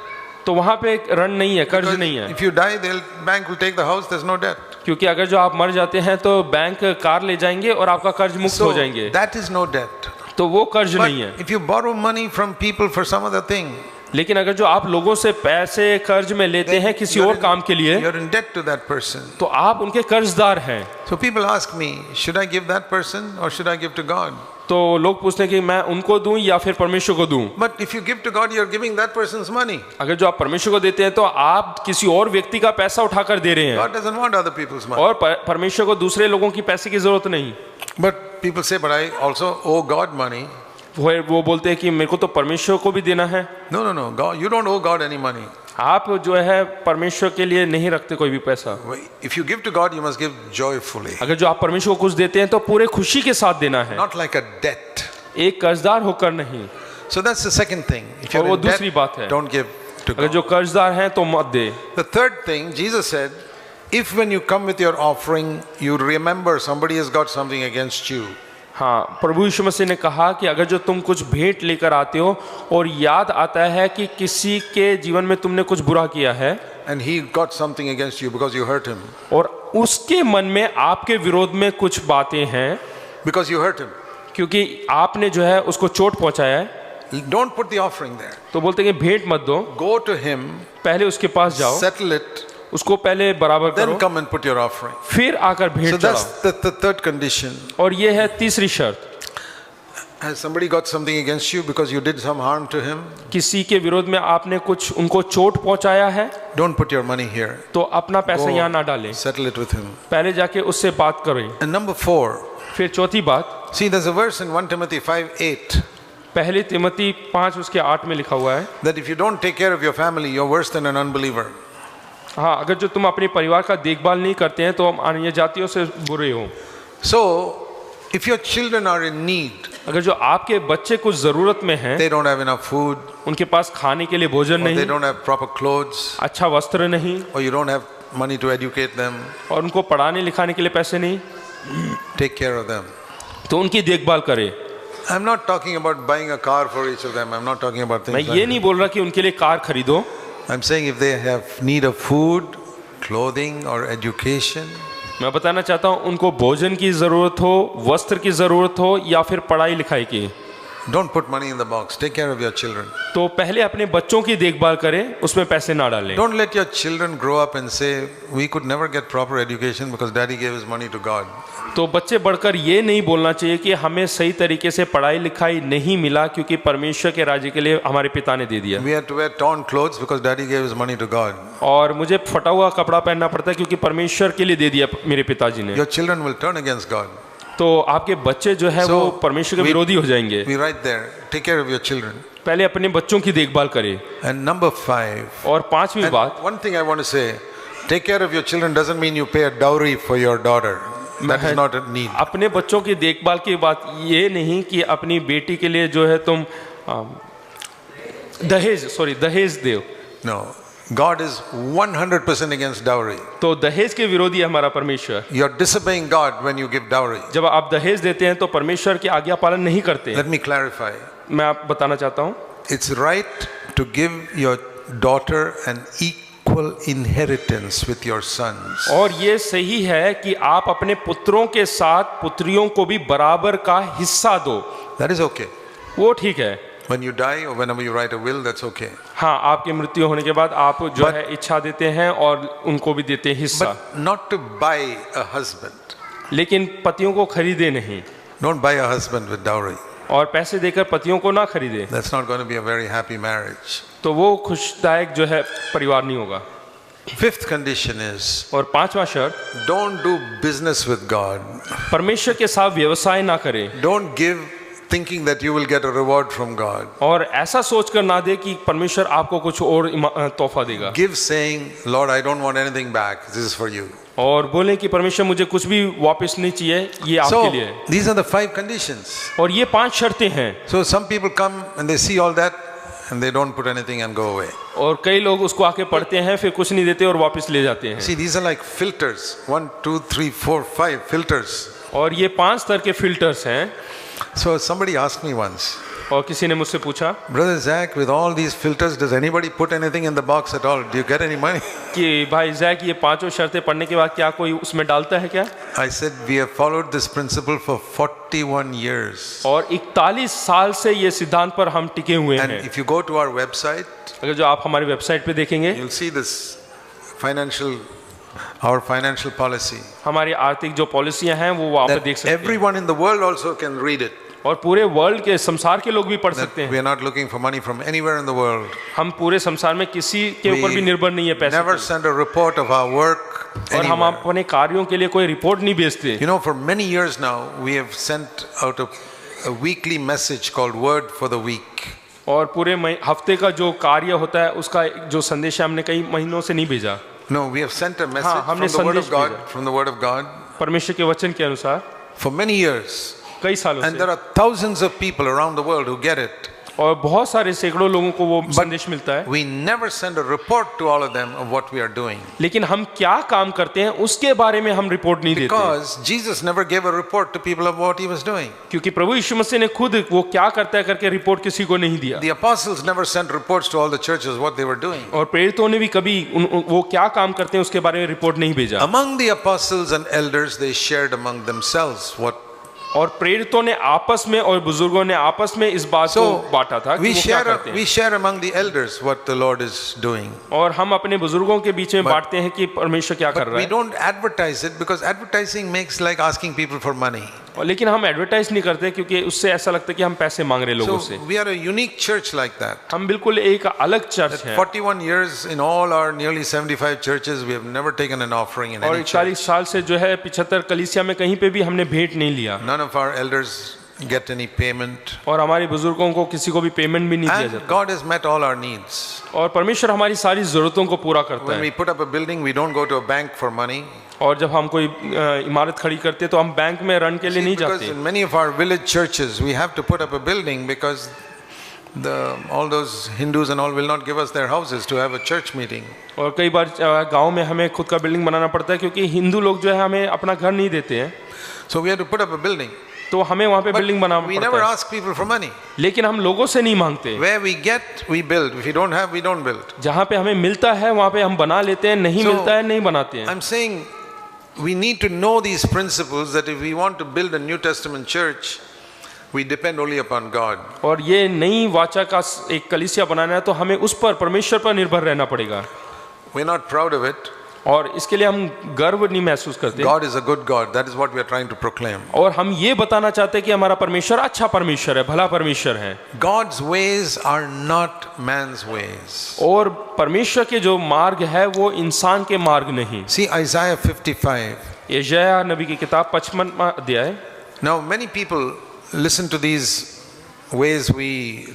तो वहां पे ऋण नहीं है, कर्ज Because नहीं है, if you die, the bank will take the house. There's no debt. क्योंकि अगर जो आप मर जाते हैं तो बैंक कार ले जाएंगे और आपका कर्ज मुक्त हो So जाएंगे, that is no debt. तो वो कर्ज But नहीं है। if you borrow money from people for some other thing, लेकिन अगर जो आप लोगों से पैसे कर्ज में लेते हैं किसी और काम के लिए, you're in debt to that person. तो आप उनके कर्जदार हैं। So people ask me, should I give that person or should I give to God? तो लोग पूछते हैं कि मैं उनको दूं या फिर परमेश्वर को दूं। But if you give to God, you're giving that person's money. अगर जो आप परमेश्वर को देते हैं तो आप किसी और व्यक्ति का पैसा उठाकर दे रहे हैं, God doesn't want other people's money. और परमेश्वर को दूसरे लोगों की पैसे की जरूरत नहीं। But people say, but I also owe God money. वो बोलते हैं कि मेरे को तो परमेश्वर को भी देना है। No, no, no. God, you don't owe God any money. आप जो है परमेश्वर के लिए नहीं रखते कोई भी पैसा। If you give to God, you must give joyfully. अगर जो आप परमेश्वर को कुछ देते हैं तो पूरे खुशी के साथ देना है, Not like a debt. एक कर्जदार होकर नहीं। So that's the second thing. If और you're वो in दूसरी बात debt, है। don't give to अगर God. जो कर्जदार हैं तो मत दे। The third thing, Jesus said, if when you come with your offering, you remember somebody has got something against you, हाँ, प्रभु यीशु मसीह ने कहा कि अगर जो तुम कुछ भेंट लेकर आते हो और याद आता है कि किसी के जीवन में तुमने कुछ बुरा किया है and he got something against you because you hurt him, और उसके मन में आपके विरोध में कुछ बातें हैं because you hurt him, क्योंकि आपने जो है उसको चोट पहुंचाया है, don't put the offering there. तो बोलते हैं कि भेंट मत दो, Go to him, पहले उसके पास जाओ, settle it, उसको पहले बराबर then करो, come and put your offering. फिर आकर So भेंट that's चढ़ाओ। the third condition. और ये है तीसरी शर्त, Has somebody got something against you because you did some harm to him? किसी के विरोध में आपने कुछ उनको चोट पहुंचाया है Don't put your money here. तो अपना पैसा Go यहाँ ना डालें, settle it with him. पहले जाके उससे बात करें। And number 4, फिर चौथी बात, see there's a verse in 1 Timothy 5:8 पहली तिमोथी 5 उसके 8 में लिखा हुआ है, that if you don't take care of your family, you're worse than an unbeliever. हाँ, अगर जो तुम अपने परिवार का देखभाल नहीं करते हैं तो हम अन्य जातियों से बुरे हो। So, if your children are in need, अगर जो आपके बच्चे कुछ जरूरत में हैं, they don't have enough food, उनके पास खाने के लिए भोजन or they नहीं, don't have proper clothes, अच्छा वस्त्र नहीं, or you don't have money to educate them, और उनको पढ़ाने लिखाने के लिए पैसे नहीं, take care of them. तो उनकी देखभाल करें। I'm not talking about buying a car for each of them. I'm not talking about मैं things ये like नहीं बोल रहा कि उनके लिए कार खरीदो, that. I'm saying if they have need of food, clothing, or education, मैं बताना चाहता हूँ उनको भोजन की जरूरत हो, वस्त्र की जरूरत हो या फिर पढ़ाई लिखाई की, don't put money in the box. Take care of your children. तो पहले अपने बच्चों की देखभाल करें, उसमें पैसे ना डालें। Don't let your children grow up and say, we could never get proper education because daddy gave his money to God. तो बच्चे बढ़कर ये नहीं बोलना चाहिए कि हमें सही तरीके से पढ़ाई लिखाई नहीं मिला क्योंकि परमेश्वर के राज्य के लिए हमारे पिता ने दे दिया, We had to wear torn clothes because daddy gave his money to God. और मुझे फटा हुआ कपड़ा पहनना पड़ता है क्योंकि परमेश्वर के लिए दे दिया मेरे पिताजी ने। Your children will turn against God. तो आपके बच्चे जो है So, वो परमेश्वर के विरोधी हो जाएंगे। We right there. Take care of your children. पहले अपने बच्चों की देखभाल करें। And number 5. और पांचवी And बात, one thing I want to say, take care of your children doesn't mean you pay a dowry for your daughter. That is not a need. अपने बच्चों की देखभाल की बात ये नहीं कि अपनी बेटी के लिए जो है तुम दहेज दो। No. God is 100% against dowry. तो दहेज के विरोधी है हमारा परमेश्वर। You're disobeying God when you give dowry. जब आप दहेज देते हैं तो परमेश्वर की आज्ञा पालन नहीं करते। Let me clarify. मैं आप बताना चाहता हूँ, It's right to give your daughter an equal inheritance with your sons. और ये सही है कि आप अपने पुत्रों के साथ पुत्रियों को भी बराबर का हिस्सा दो, That is okay. वो ठीक है। When you die or whenever you write a will, that's okay. हाँ, आपकी मृत्यु होने के बाद आप जो है इच्छा देते हैं और उनको भी देते हैं हिस्सा, But not to buy a husband. लेकिन पतियों को खरीदे नहीं, Don't buy a husband with dowry. और पैसे देकर पतियों को ना खरीदे, That's not going to be a very happy marriage. तो वो खुशदायक जो है परिवार नहीं होगा। Fifth condition is और पांचवा शर्त, don't do business with God. परमेश्वर के साथ व्यवसाय ना करें, Don't give thinking that you will get a reward from God. और ऐसा सोच कर ना दे कि परमेश्वर आपको कुछ और तोहफा देगा, Give saying, Lord, I don't want anything back. This is for you. और बोले कि परमेश्वर मुझे कुछ भी वापस नहीं चाहिए, ये आपके So, लिए है। these are the 5 conditions. और ये 5 शर्तें हैं। So, some people come and they see all that and they don't put anything and go away. और कई लोग उसको आके पढ़ते हैं, फिर कुछ नहीं देते और वापस ले जाते हैं। See, these are like filters. 1, 2, 3, 4, 5 filters. और ये 5 स्तर के फिल्टर्स हैं। So, somebody asked me once, और किसी ने मुझसे पूछा Brother Zach, with all these filters, does anybody put anything in the box at all? Do you get any money? कि भाई जैक, ये 5 शर्तें पढ़ने के बाद क्या कोई उसमें डालता है क्या? I said, we have followed this principle for 41 years. और 41 साल से ये सिद्धांत पर हम टिके हुए And हैं। if you go to our website, अगर जो आप हमारी वेबसाइट पे देखेंगे, you'll see this our financial policy. हमारी आर्थिक जो पॉलिसियां हैं वो वहाँ पे That देख सकते हैं, everyone in the world also can read it. और पूरे वर्ल्ड के संसार के लोग भी पढ़ That सकते we हैं। are not looking for money from anywhere in the world. हम पूरे संसार में किसी के ऊपर भी निर्भर नहीं है पैसे Never पे। send a report of our work और हम anywhere. अपने कार्यों के लिए कोई रिपोर्ट नहीं भेजते। You know, for many years now, we have sent out a weekly message called Word for the Week. और पूरे हफ्ते का जो कार्य होता है उसका जो संदेश है हमने कई महीनों से नहीं भेजा। No, we have sent a message हाँ, from हमने the Word of संदेश God, भेजा। from the Word of God, परमेश्वर के वचन के अनुसार for many years. कई सालों And से, there are thousands of people around the world who get it. और बहुत सारे सैकड़ों लोगों को वो संदेश मिलता है, We never send a report to all of them of what we are doing. लेकिन हम क्या काम करते हैं उसके बारे में हम रिपोर्ट नहीं देते, Because Jesus never gave a report to people of what he was doing. क्योंकि प्रभु यीशु मसीह ने खुद वो क्या करता है करके रिपोर्ट किसी को नहीं दिया। The apostles never sent reports to all the churches what they were doing. और प्रेरितों ने भी कभी वो क्या काम करते हैं उसके बारे में रिपोर्ट नहीं भेजा। Among the apostles and elders, they shared among themselves what. और प्रेरितों ने आपस में और बुजुर्गों ने आपस में इस बात को बांटा था कि वो क्या करते हैं। We share among the elders what the Lord is doing. और हम अपने बुजुर्गों के बीच में बांटते हैं कि परमेश्वर क्या कर रहा We है। don't advertise it because advertising makes like asking people for money. लेकिन हम एडवर्टाइज नहीं करते क्योंकि उससे ऐसा लगता है कि हम पैसे मांग रहे लोगों से। So we are a unique church like that. हम बिल्कुल एक अलग चर्च है। 41 years in all our nearly 75 churches, we have never taken an offering in और any church. 40 साल से जो है 75 कलीसिया में कहीं पे भी हमने भेंट नहीं लिया। None of our elders get any payment. और हमारे बुजुर्गों को किसी को भी पेमेंट भी नहीं दिया And जाता। God has met all our needs. और परमेश्वर हमारी सारी जरूरतों को पूरा करता When है। we put up a building, we don't go to a bank for money. और जब हम कोई इमारत खड़ी करते हैं तो हम बैंक में ऋण के लिए नहीं Because जाते, in many of our village churches, we have to put up a building because all those Hindus and all will not give us their houses to have a church meeting. और कई बार गांव में हमें खुद का बिल्डिंग बनाना पड़ता है क्योंकि हिंदू लोग जो है हमें अपना घर नहीं देते हैं, So we have to put up a building. तो हमें वहाँ पे But बिल्डिंग बनाना we पड़ता never है। ask people for money. लेकिन हम लोगों से नहीं मांगते, Where we get, we build. If we don't have, we don't build. जहाँ पे हमें मिलता है वहाँ पे हम बना लेते हैं, नहीं So, मिलता है नहीं बनाते हैं। I'm saying we need to know these principles that if we want to build a New Testament church, we depend only upon God. और ये नई वाचा का एक कलीसिया बनाना है तो हमें उस पर परमेश्वर पर निर्भर रहना पड़ेगा। We're not proud of it. और इसके लिए हम गर्व नहीं महसूस करते, God is a good God. That is what we are trying to proclaim. और हम ये बताना चाहते हैं कि हमारा परमेश्वर अच्छा परमेश्वर है, भला परमेश्वर है। God's ways are not man's ways. और परमेश्वर के जो मार्ग है वो इंसान के मार्ग नहीं। See Isaiah 55. यशायाह नबी की किताब 55वां अध्याय। Now many people listen to these ways we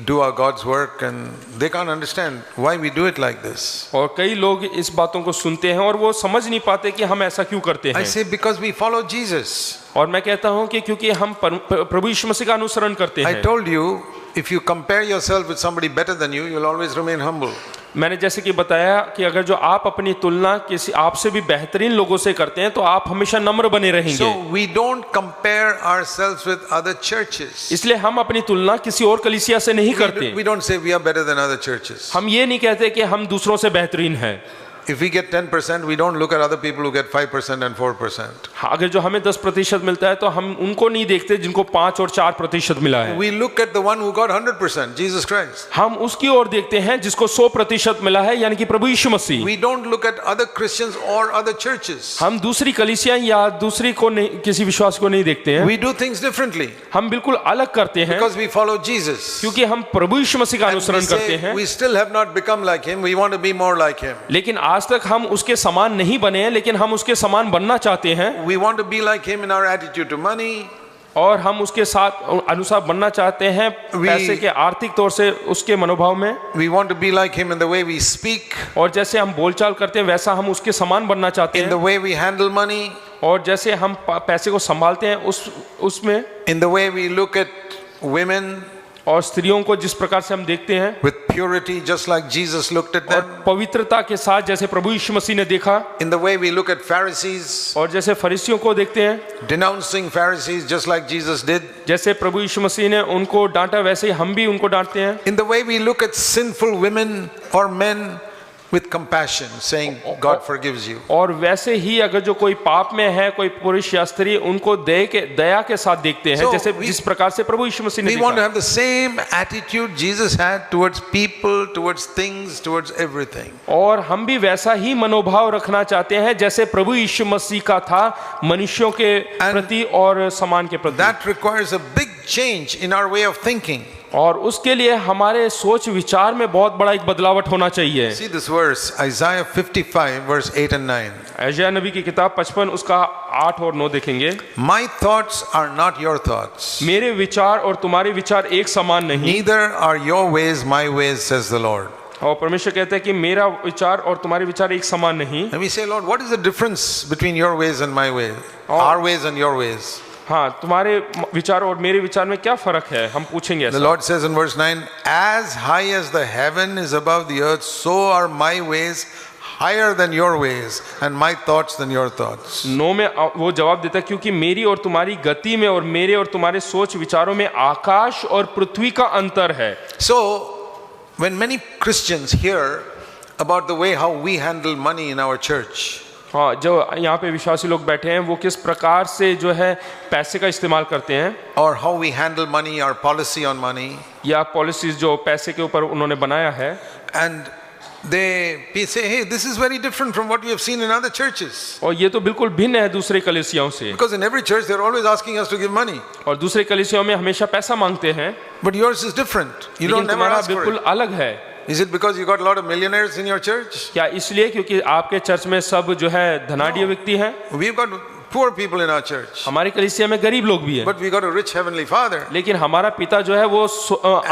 do our God's work and they can't understand why we do it like this. और कई लोग इस बातों को सुनते हैं और वो समझ नहीं पाते कि हम ऐसा क्यों करते I हैं। say because we follow Jesus. और मैं कहता हूं कि क्योंकि हम प्रभु यीशु मसीह का अनुसरण करते I हैं। told you if you compare yourself with somebody better than you, you'll always remain humble. मैंने जैसे कि बताया कि अगर जो आप अपनी तुलना किसी आपसे भी बेहतरीन लोगों से करते हैं तो आप हमेशा नम्र बने रहेंगे। So we don't compare ourselves with other churches. इसलिए हम अपनी तुलना किसी और कलीसिया से नहीं करते। We don't say we are better than other churches. हम ये नहीं कहते कि हम दूसरों से बेहतरीन हैं। If we get 10%, we don't look at other people who get 5% and 4%. अगर जो हमें 10% मिलता है तो हम उनको नहीं देखते जिनको 5 और 4% मिला है। We look at the one who got 100%, Jesus Christ. हम उसकी ओर देखते हैं जिसको 100% मिला है, यानी कि प्रभु यीशु मसीह। We don't look at other Christians or other churches. हम दूसरी कलीसियां या दूसरी को नहीं, किसी विश्वास को नहीं देखते हैं। We do things differently हम बिल्कुल अलग करते हैं because we follow Jesus. क्योंकि हम प्रभु यीशु मसीह का And we अनुसरण करते say हैं। we still have not become like him. We want to be more like him. लेकिन आज तक हम उसके समान नहीं बने हैं, लेकिन हम उसके समान बनना चाहते हैं। We want to be like him in our attitude to money. और हम उसके साथ अनुसार बनना चाहते हैं पैसे के आर्थिक तौर से उसके मनोभाव में। We want to be like him in the way we speak, और जैसे हम बोलचाल करते हैं वैसा हम उसके समान बनना चाहते in the हैं। way we handle money, और जैसे हम पैसे को संभालते हैं उसमें, in the way we look at women और स्त्रियों को जिस प्रकार से हम देखते हैं with purity, just like Jesus looked at और them, पवित्रता के साथ जैसे प्रभु यीशु मसीह ने देखा, in the way we look at Pharisees, और जैसे फरीसियों को देखते हैं, denouncing Pharisees just like Jesus did, जैसे प्रभु यीशु मसीह ने उनको डांटा वैसे ही हम भी उनको डांटते हैं। in the way we look at sinful women or men with compassion, saying God forgives you. और वैसे ही अगर जो कोई पाप में है, कोई पुरुष या स्त्री, उनको दया के साथ देखते हैं, So जैसे जिस प्रकार से प्रभु यीशु मसीह ने We want to देखा। have the same attitude Jesus had towards people, towards things, towards everything. और हम भी वैसा ही मनोभाव रखना चाहते हैं जैसे प्रभु यीशु मसीह का था मनुष्यों के प्रति और समान के प्रति। That requires a big change in our way of thinking. और उसके लिए हमारे सोच विचार में बहुत बड़ा एक बदलावट होना चाहिए। See this verse, Isaiah 55 verse 8 and 9. यशायाह नबी की किताब 55 उसका 8 और 9 देखेंगे। My thoughts are not your thoughts. मेरे विचार और तुम्हारे विचार एक समान नहीं। Neither are your ways my ways, says the Lord. और परमेश्वर कहता है कि मेरा विचार और तुम्हारे विचार एक समान नहीं। And we say, Lord, what is the difference between your ways and my ways? Our ways and your ways? हाँ, तुम्हारे विचार और मेरे विचार में क्या फर्क है, हम पूछेंगे The ऐसा। Lord says in verse 9, as high as the heaven is above the earth, so are my ways higher than your ways and my thoughts than your thoughts. 9 में वो जवाब देता है, क्योंकि मेरी और तुम्हारी गति में और मेरे और तुम्हारे सोच विचारों में आकाश और पृथ्वी का अंतर है। So, when many Christians hear about the way how we handle money in our church, हाँ, जो यहाँ पे विश्वासी लोग बैठे हैं वो किस प्रकार से जो है पैसे का इस्तेमाल करते हैं, or how we handle money, our policy on money, या पॉलिसीज जो पैसे के ऊपर उन्होंने बनाया है, and they say, hey, this is very different from what we have seen in other churches. और ये तो बिल्कुल भिन्न है दूसरे कलीसियाओं से, Because in every church they're always asking us to give money. और दूसरे कलीसियाओं में हमेशा पैसा मांगते हैं, But yours is different. You लेकिन don't never तुम्हारा ask for बिल्कुल it. अलग है। Is it because you got a lot of millionaires in your church? क्या इसलिए क्योंकि आपके चर्च में सब जो है धनाढ्य व्यक्ति हैं? We've got poor people in our church. हमारे कलीसिया में गरीब लोग भी हैं, But we got a rich heavenly Father. लेकिन हमारा पिता जो है वो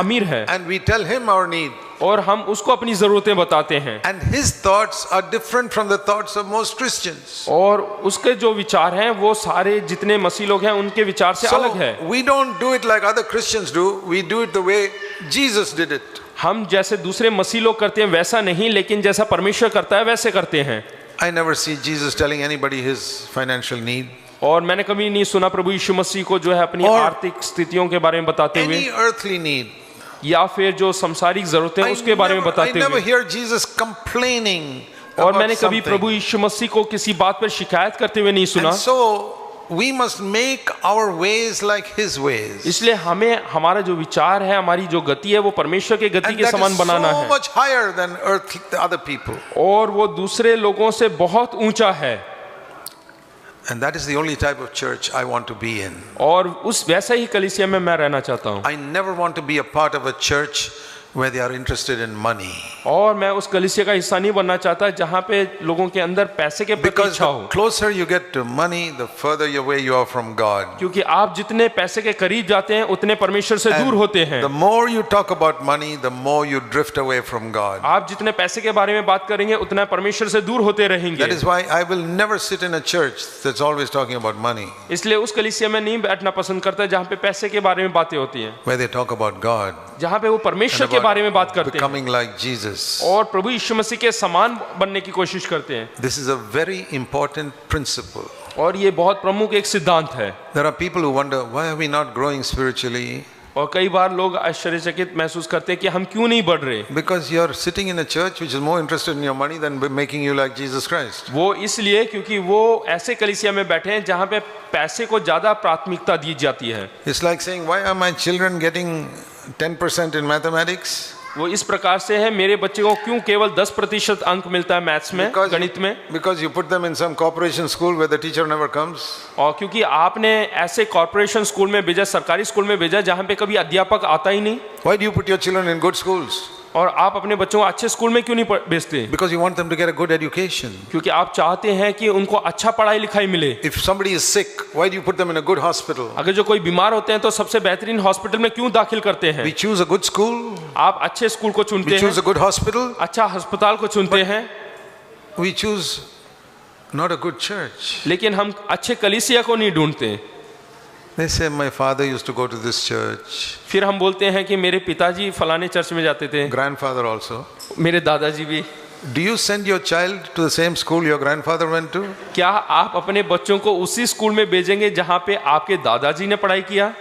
अमीर है, And we tell him our need. और हम उसको अपनी जरूरतें बताते हैं, And his thoughts are different from the thoughts of most Christians. और उसके जो विचार हैं वो सारे जितने मसीह लोग हैं उनके विचार से अलग है। So we don't do it like other Christians do. We do it the way Jesus did it. हम जैसे दूसरे मसीह लोग करते हैं वैसा नहीं, लेकिन जैसा परमेश्वर करता है वैसे करते हैं। I never see Jesus telling anybody his financial need. और मैंने कभी नहीं सुना प्रभु यीशु मसीह को जो है अपनी और आर्थिक स्थितियों के बारे में बताते हुए, Any earthly need. या फिर जो संसारिक जरूरतें हैं उसके बारे में I बताते never हुए। hear Jesus complaining और about मैंने कभी something. प्रभु यीशु मसीह को किसी बात पर शिकायत करते हुए नहीं सुना। And so we must make our ways like his ways. इसलिए हमें हमारा जो विचार है, हमारी जो गति है वो परमेश्वर के गति And के that समान is बनाना so है, much higher than other people. और वो दूसरे लोगों से बहुत ऊंचा है। And that is the only type of church I want to be in. और उस वैसा ही कलीसिया में मैं रहना चाहता हूँ, I never want to be a part of a church where they are interested in money. और मैं उस कलीसिया का हिस्सा नहीं बनना चाहता जहाँ पे लोगों के अंदर पैसे के प्रति Because इच्छा the हो, closer you get to money, the further away you are from God. क्योंकि आप जितने पैसे के करीब जाते हैं उतने परमेश्वर से दूर होते हैं। The more you talk about money, the more you drift away from God. आप जितने पैसे के बारे में बात करेंगे उतना परमेश्वर से दूर होते रहेंगे। That is why I will never sit in a church that's always talking about money, इसलिए उस कलीसिया में नहीं बैठना पसंद करता जहाँ पे पैसे के बारे में बातें होती हैं, where they talk about God जहाँ पे वो परमेश्वर and के बारे में बात about करते हैं becoming like Jesus. और प्रभु यीशु मसीह के समान बनने की कोशिश करते हैं। This is a very important principle. और ये बहुत प्रमुख एक सिद्धांत है। There are people who wonder, why are we not growing spiritually? और कई बार लोग आश्चर्यचकित महसूस करते हैं कि हम क्यों नहीं बढ़ रहे। Because you are sitting in a church which is more interested in your money than making you like Jesus Christ. वो इसलिए क्योंकि वो ऐसे कलीसिया में बैठे हैं जहाँ पे पैसे को ज्यादा प्राथमिकता दी जाती है। It's like saying, why are my children getting 10% in mathematics? वो इस प्रकार से है, मेरे बच्चे को क्यों केवल 10% अंक मिलता है मैथ्स में, गणित में, Because you put them in some corporation school where the teacher never comes. और क्योंकि आपने ऐसे कॉर्पोरेशन स्कूल में भेजा, सरकारी स्कूल में भेजा जहाँ पे कभी अध्यापक आता ही नहीं। Why do you put your children in good schools? और आप अपने बच्चों को अच्छे स्कूल में क्यों नहीं भेजते? Because you want them to get a good education. क्योंकि आप चाहते हैं कि उनको अच्छा पढ़ाई लिखाई मिले। If somebody is sick, why do you put them in a good hospital? अगर जो कोई बीमार होते हैं तो सबसे बेहतरीन हॉस्पिटल में क्यों दाखिल करते हैं? We choose a good school, आप अच्छे स्कूल को चुनते we choose हैं, a good hospital, अच्छा अस्पताल को चुनते हैं, we choose not a good church. लेकिन हम अच्छे कलीसिया को नहीं ढूंढते। They say, my father used to go to this church, फिर हम बोलते हैं कि मेरे पिताजी फलाने चर्च में जाते थे, grandfather also. मेरे दादाजी भी। Do you send your child to the same school your grandfather went to? क्या आप अपने बच्चों को उसी स्कूल में भेजेंगे जहाँ पे आपके दादाजी ने पढ़ाई किया?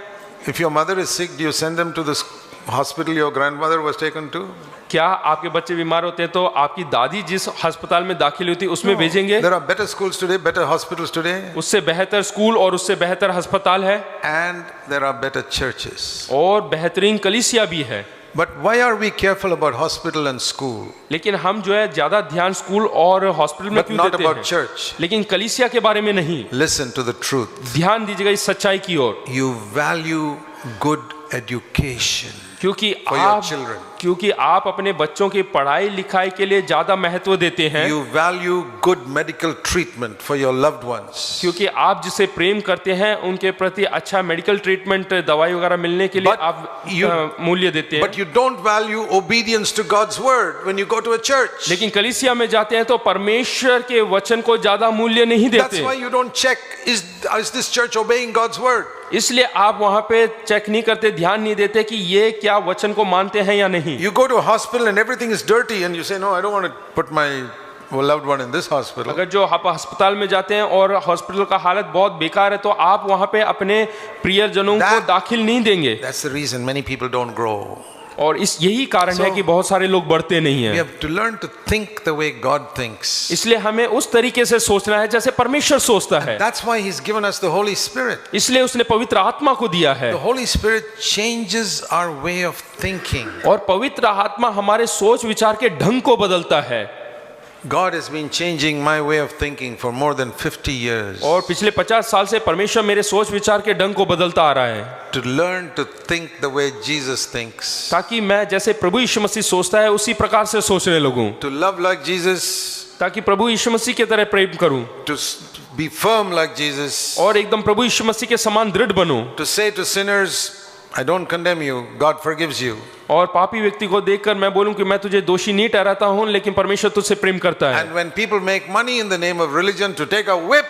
If your mother is sick, do you send them to the hospital your grandmother was taken to? क्या आपके बच्चे बीमार होते हैं तो आपकी दादी जिस अस्पताल में दाखिल हुई थी उसमें भेजेंगे? There are better schools today, better hospitals today, उससे बेहतर स्कूल और उससे बेहतर अस्पताल है, and there are better churches. और बेहतरीन कलीसिया भी है। But why are we careful about hospital and school, लेकिन हम जो है ज्यादा ध्यान स्कूल और हॉस्पिटल में but क्यों not देते about हैं? church? लेकिन कलीसिया के बारे में नहीं। Listen to the truth. ध्यान दीजिएगा इस सच्चाई की ओर। You value good education. for your children. क्योंकि आप अपने बच्चों की पढ़ाई लिखाई के लिए ज्यादा महत्व देते हैं, You value good medical treatment for your loved ones. क्योंकि आप जिसे प्रेम करते हैं उनके प्रति अच्छा मेडिकल ट्रीटमेंट, दवाई वगैरह मिलने के लिए But आप you- मूल्य देते हैं। But you don't value obedience to God's word when you go to a church. लेकिन कलीसिया में जाते हैं तो परमेश्वर के वचन को ज्यादा मूल्य नहीं That's देते, why you don't check, is this church obeying God's word? इसलिए आप वहां पे चेक नहीं करते, ध्यान नहीं देते कि ये क्या वचन को मानते हैं या नहीं। You go to a hospital and everything is dirty and you say, no, I don't want to put my loved one in this hospital. अगर जो आप अस्पताल में जाते हैं और हॉस्पिटल का हालत बहुत बेकार है तो आप वहां पे अपने प्रियजनों को That- दाखिल नहीं देंगे, That's the reason many people don't grow. और यही कारण है So- कि बहुत सारे लोग बढ़ते नहीं We हैं। have to learn to think the way God thinks. इसलिए हमें उस तरीके से सोचना है जैसे परमेश्वर सोचता है। That's why He's given us the Holy Spirit. इसलिए उसने पवित्र आत्मा को दिया है, The Holy Spirit changes our way of thinking. और पवित्र आत्मा हमारे सोच विचार के ढंग को बदलता है। God has been changing my way of thinking for more than 50 years. और पिछले 50 साल से परमेश्वर मेरे सोच विचार के ढंग को बदलता आ रहा है, To learn to think the way Jesus thinks. ताकि मैं जैसे प्रभु यीशु मसीह सोचता है उसी प्रकार से सोचने लगूं, To love like Jesus. ताकि प्रभु यीशु मसीह की तरह प्रेम करूं To be firm like Jesus. और एकदम प्रभु यीशु मसीह के समान दृढ़ बनूं, To say to sinners, I don't condemn you, God forgives you. और पापी व्यक्ति को देखकर मैं बोलूं कि मैं तुझे दोषी नहीं ठहराता हूं, लेकिन परमेश्वर तुझसे प्रेम करता है। And when people make money in the name of religion, to take a whip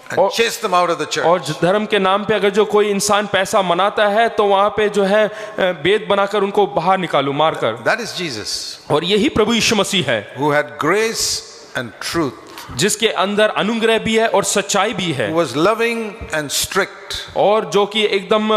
and और- chase them out of the church. और धर्म के नाम पे अगर जो कोई इंसान पैसा मनाता है तो वहां पे जो है बेद बनाकर उनको बाहर निकालूं मारकर, That is Jesus, और यही प्रभु यीशु मसीह है who had grace and truth, जिसके अंदर अनुग्रह भी है और सच्चाई भी है, who was loving and strict. और जो कि एकदम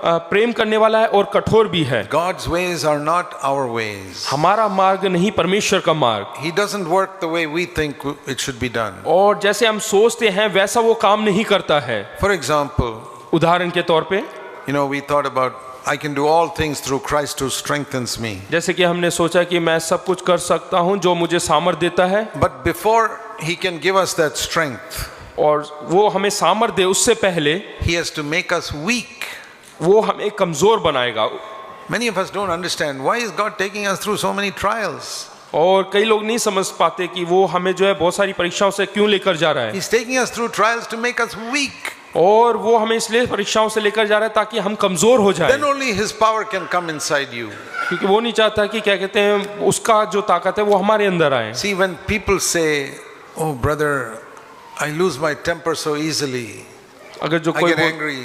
प्रेम करने वाला है और कठोर भी है। God's ways are not our ways. हमारा मार्ग नहीं परमेश्वर का मार्ग, He doesn't work the way we think it should be done. और जैसे हम सोचते हैं वैसा वो काम नहीं करता है। For example, उदाहरण के तौर पे we thought about, I can do all things through Christ who strengthens me. जैसे कि हमने सोचा कि मैं सब कुछ कर सकता हूं जो मुझे सामर्थ देता है, But before He can give us that strength, और वो हमें सामर्थ दे उससे पहले He has to make us weak. वो हमें कमजोर बनाएगा। Many of us don't understand why is God taking us through so many trials. और कई लोग नहीं समझ पाते कि वो हमें जो है बहुत सारी परीक्षाओं से क्यों लेकर जा रहा है, He's taking us through trials to make us weak. और वो हमें इसलिए परीक्षाओं से लेकर जा रहा है ताकि हम कमजोर हो जाएं, Then only His power can come inside you. क्योंकि वो नहीं चाहता कि क्या कहते हैं उसका जो ताकत है वो हमारे अंदर आए। See, when people say, oh brother, I lose my temper so easily, अगर जो I get angry.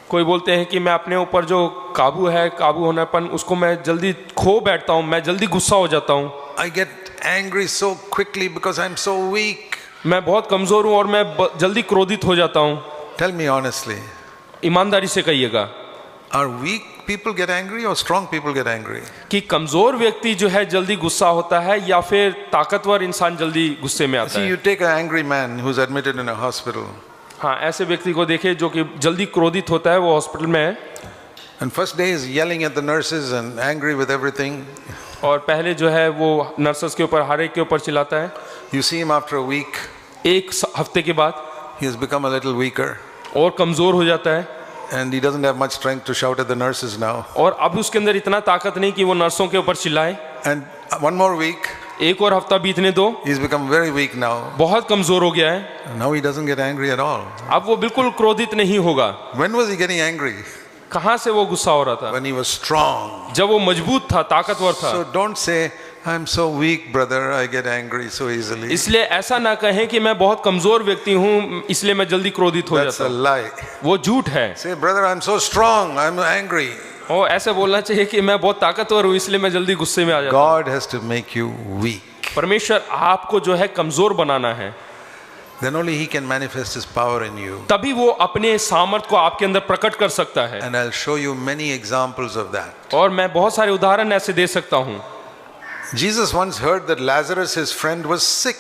कोई बोलते हैं कि मैं अपने ऊपर जो काबू है, काबू होनापन, उसको मैं जल्दी खो बैठता हूँ, मैं जल्दी गुस्सा हो जाता हूँ, I get angry so quickly because I'm so weak. मैं बहुत कमजोर हूँ और मैं जल्दी क्रोधित हो जाता हूँ। Tell me honestly, ईमानदारी से कहिएगा are weak people get angry or strong people get angry? कि कमजोर व्यक्ति जो है जल्दी गुस्सा होता है या फिर ताकतवर इंसान जल्दी गुस्से में आता See, है। you take an angry man who's admitted in a hospital, हाँ, ऐसे व्यक्ति को देखे जो कि जल्दी क्रोधित होता है, वो हॉस्पिटल में है and first day is yelling at the nurses and angry with everything. और पहले जो है वो नर्सेस के ऊपर, हर एक के ऊपर चिल्लाता है। You see him after a week, एक हफ्ते के बाद he has become a little weaker और कमजोर हो जाता है, and he doesn't have much strength to shout at the nurses now. और अब उसके अंदर इतना ताकत नहीं कि वो नर्सों के ऊपर चिल्लाए। And one more week, एक और हफ्ता बीतने दो, he's become very weak now. बहुत कमजोर हो गया है, Now he doesn't get angry at all. अब वो बिल्कुल क्रोधित नहीं होगा। When was he getting angry? कहाँ से वो गुस्सा हो रहा था? When he was strong. जब वो मजबूत था, ताकतवर था। So don't say, I'm so weak, brother, I get angry so easily. इसलिए ऐसा ना कहें कि मैं बहुत कमजोर व्यक्ति हूँ इसलिए मैं जल्दी क्रोधित हो That's जाता a हूँ, lie. वो झूठ है। Say, brother, I'm so strong, I'm angry. और ऐसे बोलना चाहिए कि मैं बहुत ताकतवर हूँ इसलिए मैं जल्दी गुस्से में आ जाता हूँ। God has to make you weak. परमेश्वर आपको जो है कमजोर बनाना है, Then only He can manifest His power in you. तभी वो अपने सामर्थ को आपके अंदर प्रकट कर सकता है। And I'll show you many examples of that. और मैं बहुत सारे उदाहरण ऐसे दे सकता हूँ। Jesus once heard that Lazarus, his friend, was sick.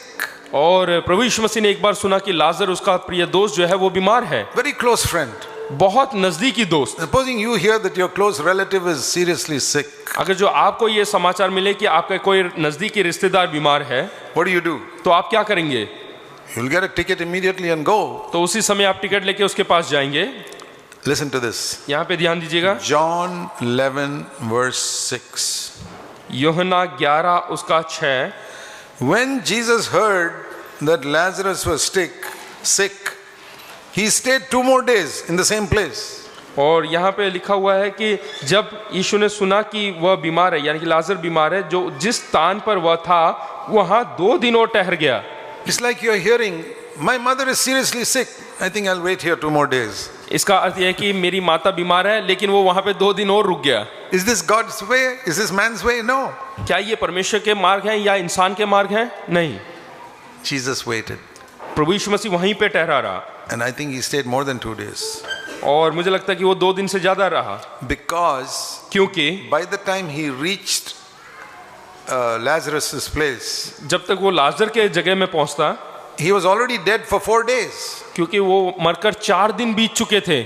और प्रभु यीशु मसीह ने एक बार सुना कि लाजर उसका प्रिय दोस्त जो है वो बीमार है, Very close friend. बहुत नजदीकी दोस्त। Supposing you hear that your close relative is seriously sick, अगर जो आपको ये समाचार मिले कि आपका कोई नजदीकी रिश्तेदार बीमार है, what do? तो आप क्या करेंगे? You'll get a ticket immediately and go. तो उसी समय आप टिकट लेके उसके पास जाएंगे। Listen to this. यहाँ पे ध्यान दीजिएगा, John 11 verse 6. यूहन्ना 11 उसका 6। When Jesus heard that Lazarus was sick, he stayed 2 more days in the same place. और यहाँ पे लिखा हुआ है कि जब यीशु ने सुना कि वह बीमार है, यानी कि लाजर बीमार है, जो जिस स्थान पर वह था वहाँ 2 दिन और ठहर गया। It's like you're hearing, my mother is seriously sick. I think I'll wait here 2 more days. इसका अर्थ यह है कि मेरी माता बीमार है, लेकिन वो वहाँ पे 2 दिन और रुक गया। Is this God's way? Is this man's way? No. क्या ये परमेश्वर के मार्ग हैं या इंसान के मार्ग हैं? नहीं। Jesus waited. प्रभु यीशु मसीह वहीं पे ठहरा रहा, And I think he stayed more than 2 days. और मुझे लगता है कि वो 2 दिन से ज्यादा रहा, Because क्योंकि by the time he reached Lazarus' place, जब तक वो लाजर के जगह में पहुंचता, he was already dead for 4 days. क्योंकि वो मरकर 4 दिन बीत चुके थे।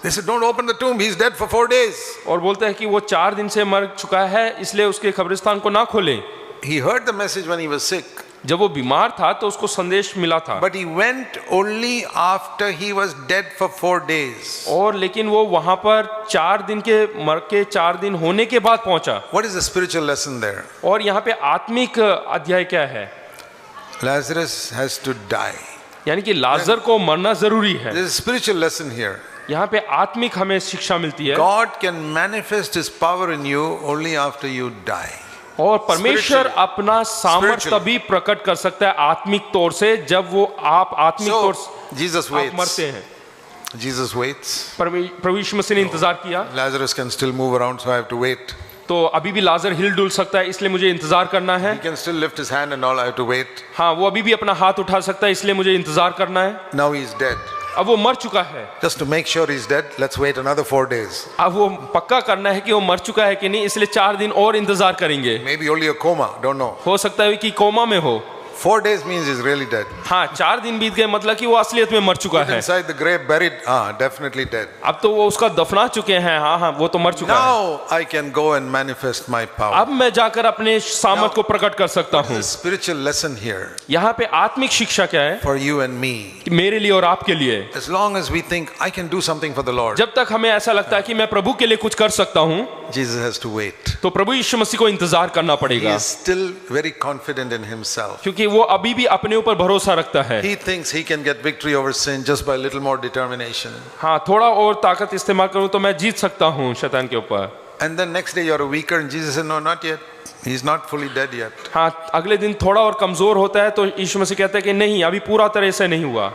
They said, don't open the tomb, he's dead for 4 days. और बोलते हैं कि वो 4 दिन से मर चुका है, इसलिए उसके कब्रिस्तान को ना खोले। He heard the message when he was sick, जब वो बीमार था तो उसको संदेश मिला था, but he went only after he was dead for 4 days. और लेकिन वो वहां पर 4 दिन के मर के 4 दिन होने के बाद पहुंचा। What is the spiritual lesson there? और यहाँ पे आत्मिक अध्याय क्या है? Lazarus has to die. यानी कि लाजर को मरना जरूरी है। There is a spiritual lesson here. यहाँ पे आत्मिक हमें शिक्षा मिलती है। God can manifest his power in you only after you die. और परमेश्वर अपना सामर्थ्य Spiritually. तभी प्रकट कर सकता है आत्मिक तौर से जब वो आप आत्मिक So, तौर से Jesus आप waits. मरते हैं। Jesus waits. प्रभु यीशु मसीह ने इंतजार किया, Lazarus can still move around, so I have to wait. तो अभी भी लाजर हिल डुल सकता है, इसलिए मुझे इंतजार करना है। He can still lift his hand and all, I have to wait. हाँ, वो अभी भी अपना हाथ उठा सकता है, इसलिए मुझे इंतजार करना है। Now he's dead. अब वो मर चुका है, Just to make sure he's dead, let's wait another 4 days. अब वो पक्का करना है कि वो मर चुका है कि नहीं, इसलिए 4 दिन और इंतजार करेंगे। Maybe only a coma, don't know. हो सकता है कि कोमा में हो। 4 days means he's really dead. हाँ, 4 दिन बीत गए, मतलब कि वो असलियत में मर चुका है। Inside the grave, buried, definitely dead. अब तो वो उसका दफना चुके हैं, हाँ हाँ, वो तो मर चुका है। Now I can go and manifest my power. अब मैं जाकर अपने सामर्थ को प्रकट कर सकता हूँ। The spiritual lesson here यहाँ पे आत्मिक शिक्षा क्या है? for you and me. कि मेरे लिए और आपके लिए, As long as we think I can do something for the Lord, जब तक हमें ऐसा लगता है कि मैं प्रभु के लिए कुछ कर सकता हूँ, Jesus has to wait. तो प्रभु यीशु मसीह को इंतजार करना He पड़ेगा, is still very confident in himself. क्योंकि वो अभी भी अपने ऊपर भरोसा रखता है। He thinks he can get victory over sin just by a little more determination. हाँ, थोड़ा और ताकत इस्तेमाल करूँ तो मैं जीत सकता हूँ शैतान के ऊपर। And then next day you're weaker and Jesus said, no, not yet. He's not fully dead yet. हाँ, अगले दिन थोड़ा और कमजोर होता है तो यीशु मसीह कहता है कि नहीं, अभी पूरा तरह से नहीं हुआ।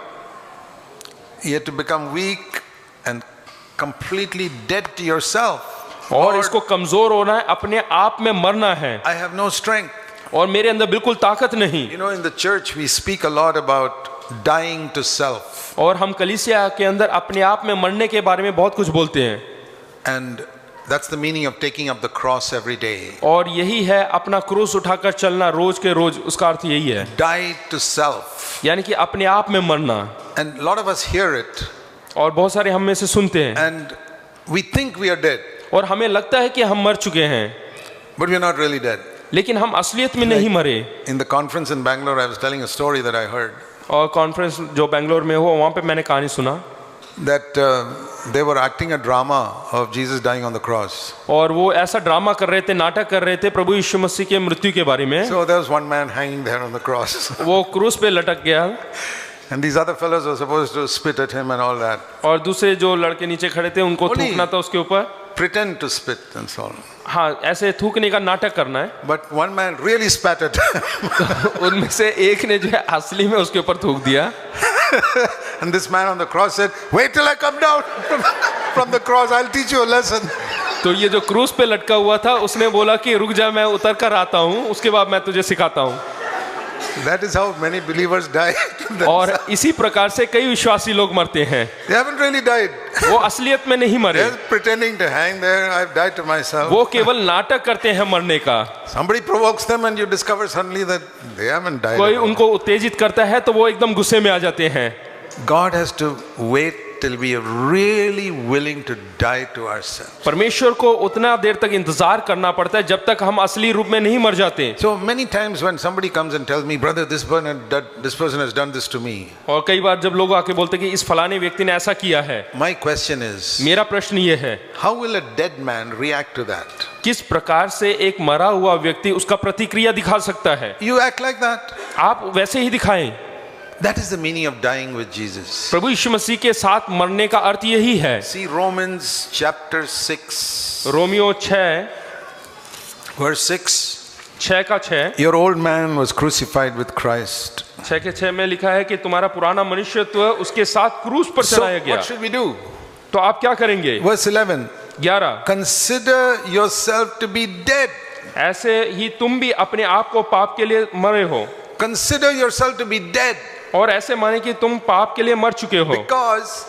You have to become weak and completely dead to yourself. और Lord, इसको कमजोर होना है, अपने आप में मरना है, I have no strength. और मेरे अंदर बिल्कुल ताकत नहीं। You know, in the church we speak a lot about dying to self. और हम कलीसिया के अंदर अपने आप में मरने के बारे में बहुत कुछ बोलते हैं, And that's the meaning of taking up the cross every day. और यही है अपना क्रूस उठाकर चलना रोज के रोज, उसका अर्थ यही है, Die to self. यानी कि अपने आप में मरना। And a lot of us hear it और बहुत सारे हम में से सुनते हैं and we think we are dead, और हमें लगता है कि हम मर चुके हैं, but we're not really dead. लेकिन हम असलियत में नहीं मरे। In the conference in Bangalore, I was telling a story that I heard और कॉन्फ्रेंस जो बेंगलोर में हुआ, वहाँ पे मैंने कहानी सुना that they were acting a drama of Jesus dying on the cross. और वो ऐसा ड्रामा कर रहे थे, नाटक कर रहे थे प्रभु यीशु मसीह के मृत्यु के बारे में। So there was one man hanging there on the cross. वो क्रूस पे लटक गया And these other fellows were supposed to spit at him and all that. और दूसरे जो लड़के नीचे खड़े थे उनको Only- थूकना था उसके ऊपर। Pretend to spit and so on. हाँ, ऐसे थूकने का नाटक करना है। But one man really spat at him. उनमें से एक ने जो है असली में उसके ऊपर थूक दिया। And this man on the cross said, wait till I come down from the cross, I'll teach you a lesson. तो ये जो क्रूस पे लटका हुआ था उसने बोला कि रुक जा, मैं उतर कर आता हूँ, उसके बाद मैं तुझे सिखाता हूँ। That is how many believers die. और इसी प्रकार से कई विश्वासी लोग मरते हैं, They haven't really died. वो असलियत में नहीं मरे, They're pretending to hang there. I've died to myself. वो केवल नाटक करते हैं मरने का। Somebody provokes them and you discover suddenly that they haven't died. कोई at all. उनको उत्तेजित करता है तो वो एकदम गुस्से में आ जाते हैं। God has to wait till we are really willing to die to ourselves. परमेश्वर को उतना देर तक इंतजार करना पड़ता है जब तक हम असली रूप में नहीं मर जाते। So many times when somebody comes and tells me, brother, this person has done this to me. और कई बार जब लोग आके बोलते कि इस फलाने व्यक्ति ने ऐसा किया है, My question is, मेरा प्रश्न ये है, how will a dead man react to that? किस प्रकार से एक मरा हुआ व्यक्ति उसका प्रतिक्रिया दिखा सकता है? You act like that. आप वैसे ही दिखाएं। That is the meaning of dying with Jesus. प्रभु यीशु मसीह के साथ मरने का अर्थ यही है। See Romans chapter 6, Romeo 6 verse 6. 6 का 6 Your old man was crucified with Christ. 6 के 6 में लिखा है कि तुम्हारा पुराना मनुष्यत्व उसके साथ क्रूस पर So चढ़ाया गया। what should we do? तो आप क्या करेंगे? Verse 11. 11 Consider yourself to be dead. ऐसे ही तुम भी अपने आप को पाप के लिए मरे हो, Consider yourself to be dead और ऐसे माने कि तुम पाप के लिए मर चुके हो, because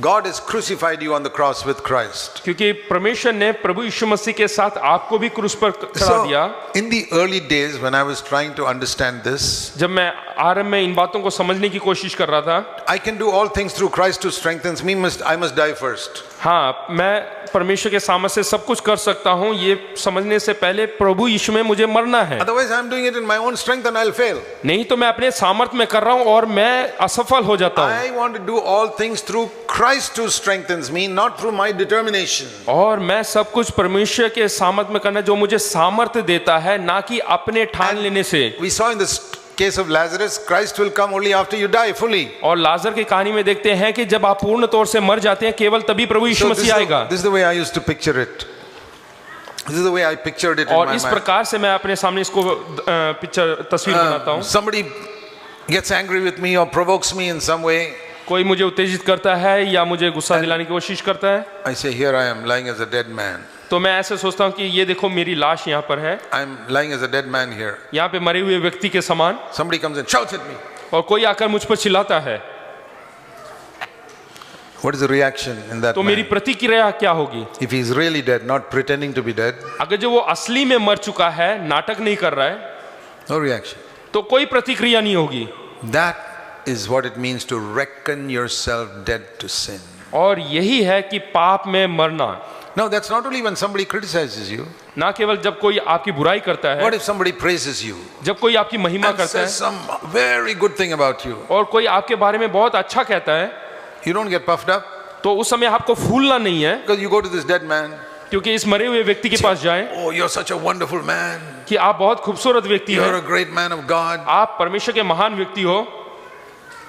God has crucified you on the cross with Christ. क्योंकि परमेश्वर ने प्रभु यीशु मसीह के साथ आपको भी क्रूस पर चढ़ा दिया। So, in the early days when I was trying to understand this, जब मैं आरंभ में इन बातों को समझने की कोशिश कर रहा था, I can do all things through Christ who strengthens me. I must die first. हाँ, मैं परमेश्वर के सामर्थ्य से सब कुछ कर सकता हूँ, ये समझने से पहले प्रभु यीशु में मुझे मरना है। Otherwise, I'm doing it in my own strength and I'll fail. नहीं तो मैं अपने सामर्थ्य में कर रहा हूँ और मैं असफल हो जाता हूँ। I want to do all things through Christ who strengthens me, not through my determination. और मैं सब कुछ परमेश्वर के सामर्थ्य में करना जो मुझे सामर्थ्य देता है, ना कि अपने ठान लेने से। We saw in this case of Lazarus, Christ will come only after you die fully. और लाजर की कहानी में देखते हैं कि जब आप पूर्ण तौर से मर जाते हैं, केवल तभी प्रभु यीशु मसीह आएगा। This is the way I used to picture it. This is the way I pictured it in और my इस mind. प्रकार से मैं अपने सामने इसको तस्वीर बनाता हूँ। Somebody gets angry with me or provokes me in some way. कोई मुझे उत्तेजित करता है या मुझे गुस्सा दिलाने की कोशिश करता है, I say, here I am lying as a dead man. तो मैं ऐसे सोचता हूँ कि ये देखो मेरी लाश यहाँ पर है, I'm lying as a dead man here. यहाँ पे मरे हुए व्यक्ति के समान, Somebody comes and shouts at me. और कोई आकर मुझ पर चिल्लाता है, What is the reaction in that तो मेरी man? प्रतिक्रिया क्या होगी? If he is really dead, not pretending to be dead, अगर जो वो असली में मर चुका है, नाटक नहीं कर रहा है, no reaction. तो कोई प्रतिक्रिया नहीं होगी। That is what it means to reckon yourself dead to sin. और यही है कि पाप में मरना। Now, that's not only when somebody criticizes you. ना केवल जब कोई आपकी बुराई करता है, What if somebody praises you जब कोई आपकी महिमा and करता says है some very good thing about you? और कोई आपके बारे में बहुत अच्छा कहता है, You don't get puffed up तो उस समय आपको फूलना नहीं है, because you go to this dead man. क्योंकि इस मरे हुए व्यक्ति के पास जाएं Oh, you're such a wonderful man. कि आप बहुत खूबसूरत व्यक्ति You're हैं, a great man of God. आप परमेश्वर के महान व्यक्ति हो,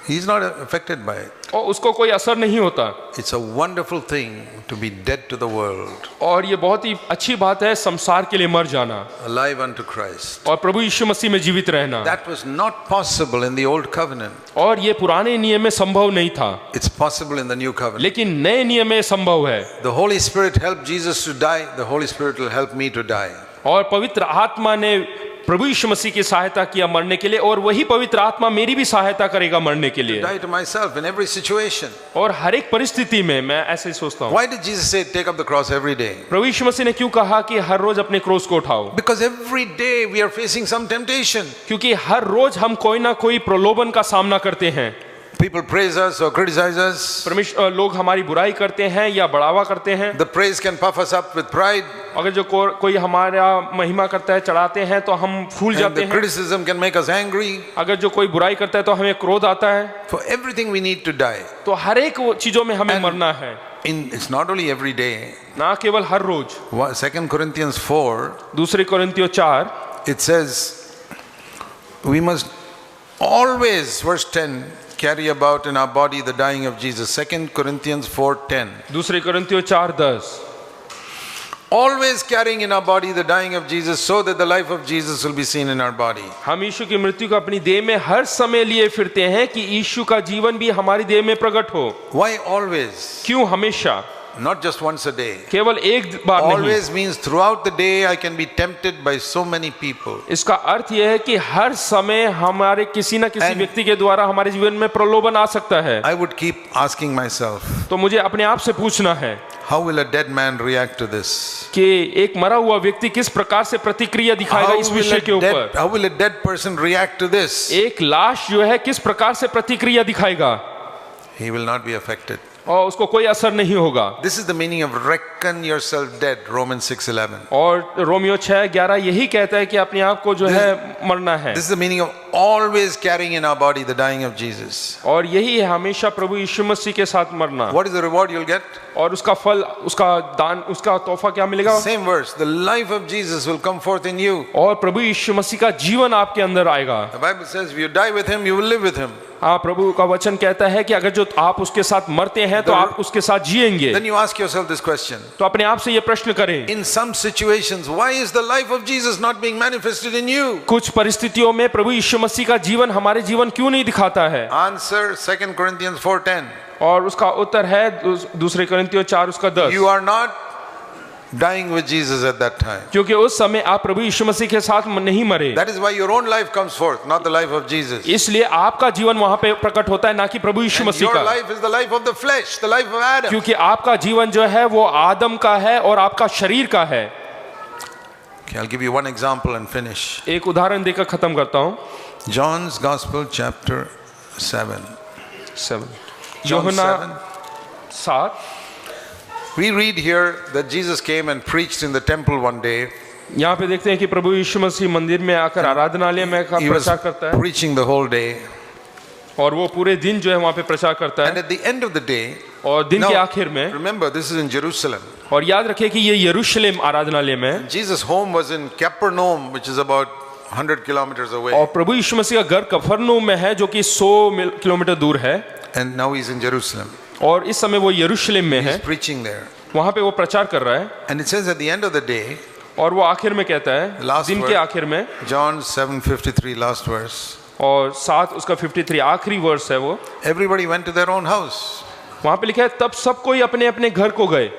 He's not affected by it. और उसको कोई असर नहीं होता। It's a wonderful thing to be dead to the world, और ये बहुत ही अच्छी बात है संसार के लिए मर जाना alive unto Christ. और प्रभु यीशु मसीह में जीवित रहना। That was not possible in the old covenant. और ये पुराने नियम में संभव नहीं था, It's possible in the new covenant. लेकिन नए नियम में संभव है। The Holy Spirit helped Jesus to die. The Holy Spirit will help me to die. और पवित्र आत्मा ने प्रभु यीशु मसीह की सहायता किया मरने के लिए, और वही पवित्र आत्मा मेरी भी सहायता करेगा मरने के लिए। Die to myself in every situation. और हर एक परिस्थिति में मैं ऐसे ही सोचता हूँ। Why did Jesus say take up the cross every day? प्रभु यीशु मसीह ने क्यों कहा कि हर रोज अपने क्रूस को उठाओ? Because every day we are facing some temptation. क्योंकि हर रोज हम कोई ना कोई प्रलोभन का सामना करते हैं। People praise us or criticize us. परमेश्वर लोग हमारी बुराई करते हैं या बढ़ावा करते हैं। The praise can puff us up with pride. अगर जो कोई हमारा महिमा करता है, चढ़ाते हैं, तो हम फूल And जाते the हैं। criticism can make us angry. अगर जो कोई बुराई करता है तो हमें क्रोध आता है। For everything we need to die. तो हर एक चीजों में हमें And- मरना है, It's not only every day. ना केवल हर रोज। 2 Corinthians 4, दूसरे कोरिन्थियों 4 it says we must always, verse 10, carry about in our body the dying of Jesus. 2 Corinthians 4:10. दूसरे कोरिन्थियों 4:10 Always carrying in our body the dying of Jesus, so that the life of Jesus will be seen in our body. हम यीशु की मृत्यु को अपनी देह में हर समय लिए फिरते हैं कि यीशु का जीवन भी हमारी देह में प्रकट हो। Why always? क्यों हमेशा? Not just once a day. केवल एक बार नहीं। Always means throughout the day I can be tempted by so many people. इसका अर्थ यह है कि हर समय हमारे किसी न किसी व्यक्ति के द्वारा हमारे जीवन में प्रलोभन आ सकता है। I would keep asking myself, तो मुझे अपने आप से पूछना है how will a dead man react to this? कि एक मरा हुआ व्यक्ति किस प्रकार से प्रतिक्रिया दिखाएगा इस विषय के ऊपर। How will a dead person react to this? एक लाश जो है किस प्रकार से प्रतिक्रिया दिखाएगा। he will not be affected. और उसको कोई असर नहीं होगा। This is the meaning of reckon yourself dead, Romans 6:11. और रोमियो 6:11 यही कहता है कि अपने आप को जो है मरना है। This is the meaning of always carrying in our body the dying of Jesus. और यही है हमेशा प्रभु यीशु मसीह के साथ मरना। What is the reward you'll get? और उसका फल, उसका दान, उसका तोहफा क्या मिलेगा? Same verse. The life of Jesus will come forth in you. और प्रभु यीशु मसीह का जीवन आपके अंदर आएगा। The Bible says, if you die with him, you will live with him. हाँ, प्रभु का वचन कहता है कि अगर जो आप उसके साथ मरते हैं तो आप उसके साथ जिएंगे। Then you ask yourself this question. तो अपने आप से ये प्रश्न करें, In some situations, why is the life of Jesus not being manifested in you? कुछ परिस्थितियों में प्रभु यीशु मसीह का जीवन हमारे जीवन क्यों नहीं दिखाता है? Answer 2 Corinthians 4:10. और उसका उत्तर है दूसरे कोरिन्थियों 4:10। You are not dying with Jesus at that time. क्योंकि उस समय आप प्रभु यीशु मसीह के साथ नहीं मरे। That is why your own life comes forth, not the life of Jesus. इसलिए आपका जीवन वहां पे प्रकट होता है, ना कि प्रभु यीशु And मसीह your का। life is the life of the flesh, the life of Adam. क्योंकि आपका जीवन जो है वो आदम का है और आपका शरीर का है। Okay, I'll give you one example and finish. एक उदाहरण देकर खत्म करता हूँ। John's Gospel, chapter 7. 7 John यूहन्ना 7. 7। We read here that Jesus came and preached in the temple one day. यहाँ पे देखते हैं कि प्रभु यीशु मसीह मंदिर में आकर आराधनालय में He was प्रचार करता है preaching the whole day. और वो पूरे दिन जो है वहाँ पे प्रचार करता And है। at the end of the day, और दिन के now, आखिर में, remember this is in Jerusalem. और याद रखिए कि ये यरूशलेम आराधनालय में है Jesus' home was in Capernaum, which is about 100 kilometers away. और प्रभु यीशु मसीह का घर कफरनहूम में है जो कि 100 किलोमीटर दूर है। And now he's in Jerusalem. और इस समय वो यरूशलेम में है, He's preaching there. वहाँ पे वो प्रचार कर रहा है। And it says at the end of the day, और वो आखिर में कहता है, Last दिन word. के आखिर में, John 7:53, last verse. और 7 उसका 53 आखिरी वर्स है वो, Everybody went to their own house. वहाँ पे लिखा है तब सब कोई अपने अपने घर को गए।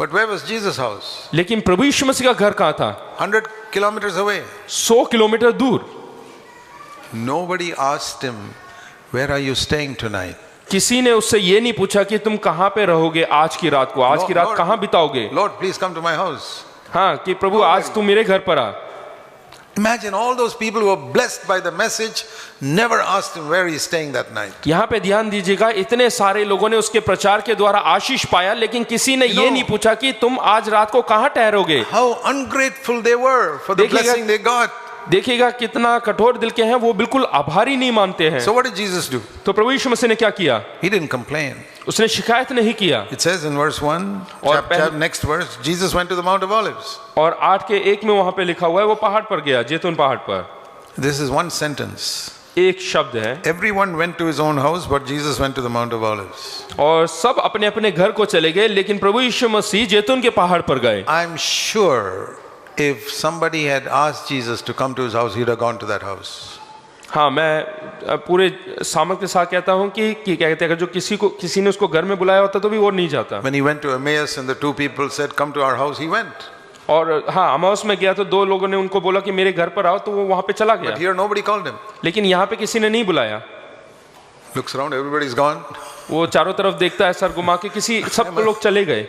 But where was Jesus' house? लेकिन प्रभु यीशु मसीह का घर कहाँ था? 100 kilometers away. 100 किलोमीटर दूर। Nobody asked him, where are you staying tonight? किसी ने उससे ये नहीं पूछा कि तुम कहाँ पे रहोगे आज की रात को, आज की रात कहाँ बिताओगे? Lord, please come to my house. हाँ, कि प्रभु आज तू मेरे घर पर आ। Imagine all those people who were blessed by the message never asked him where he's staying that night. यहाँ पे ध्यान दीजिएगा, इतने सारे लोगों ने उसके प्रचार के द्वारा आशीष पाया, लेकिन किसी ने ये नहीं पूछा कि तुम आज रात को कहाँ ठहरोगे। How ungrateful they were for the देखिएगा- blessing they got. देखिएगा कितना कठोर दिल के हैं, वो बिल्कुल आभारी नहीं मानते हैं। So what did Jesus do? तो प्रभु यीशु मसीह ने क्या किया? He didn't complain. उसने शिकायत नहीं किया। It says in verse 1, next verse, Jesus went to the Mount of Olives. और 8:1 में वहां पे लिखा हुआ है वो पहाड़ पर गया, जैतून पहाड़ पर। This is one sentence. एक शब्द है। Everyone went to his own house, but Jesus went to the Mount of Olives. और सब अपने अपने घर को चले गए, लेकिन प्रभु यीशु मसीह जैतून के पहाड़ पर गए। I'm sure if somebody had asked Jesus to come to his house, he'd have gone to that house. हाँ, मैं पूरे सामर्थ के साथ कहता हूँ कि क्या कहते हैं, अगर जो किसी ने उसको घर में बुलाया होता तो भी वो नहीं जाता। When he went to Emmaus and the two people said, come to our house, he went. और हाँ, अमाउस में गया तो 2 लोगों ने उनको बोला कि मेरे घर पर आओ, तो वो वहां पे चला But गया। here nobody called him. लेकिन यहाँ पे किसी ने नहीं बुलाया। Looks around, everybody's gone. वो चारों तरफ देखता है सर घुमा के, सब लोग चले गए।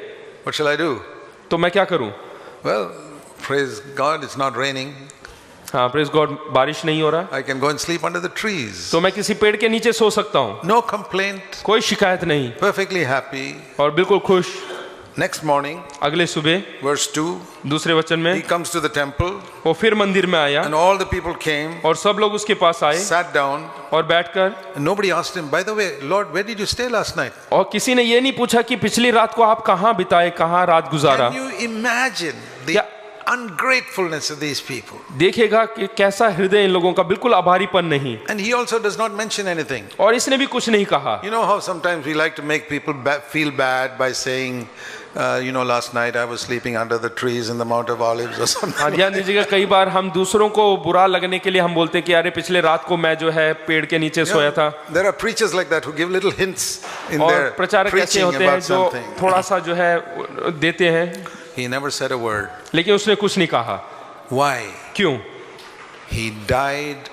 What shall I do? तो मैं क्या करूं? Well, praise God, it's not raining. हाँ, प्रेज गॉड, बारिश नहीं हो रहा, I can go and sleep under the trees. तो मैं किसी पेड़ के नीचे सो सकता हूँ। No complaint. कोई शिकायत नहीं, Perfectly happy. और बिल्कुल खुश। Next morning, अगले सुबह verse 2, दूसरे वचन में he comes to the temple वो फिर मंदिर में आया and all the people came, और सब लोग उसके पास आए sat down, और बैठकर, and nobody asked him, by the way, Lord, where did you stay last night? और किसी ने ये नहीं पूछा कि पिछली रात को आप कहाँ बिताए, कहाँ रात गुजारा। Can you imagine the क्या- ungratefulness of these people? देखेगा कि कैसा हृदय इन लोगों का, बिल्कुल आभारीपन नहीं। And he also does not mention anything. और इसने भी कुछ नहीं कहा। You know how sometimes we like to make people feel bad by saying, last night I was sleeping under the trees in the Mount of Olives or हाँ, something. ध्यान दीजिएगा, कई बार हम दूसरों को बुरा लगने के लिए हम बोलते हैं कि अरे पिछले रात को मैं जो है पेड़ के नीचे सोया था। There are preachers like that who give little hints in और their प्रचारक ऐसे preaching होते हैं about जो something. थोड़ा सा जो है देते हैं, He never said a word. लेकिन उसने कुछ नहीं कहा। Why? क्यों? He died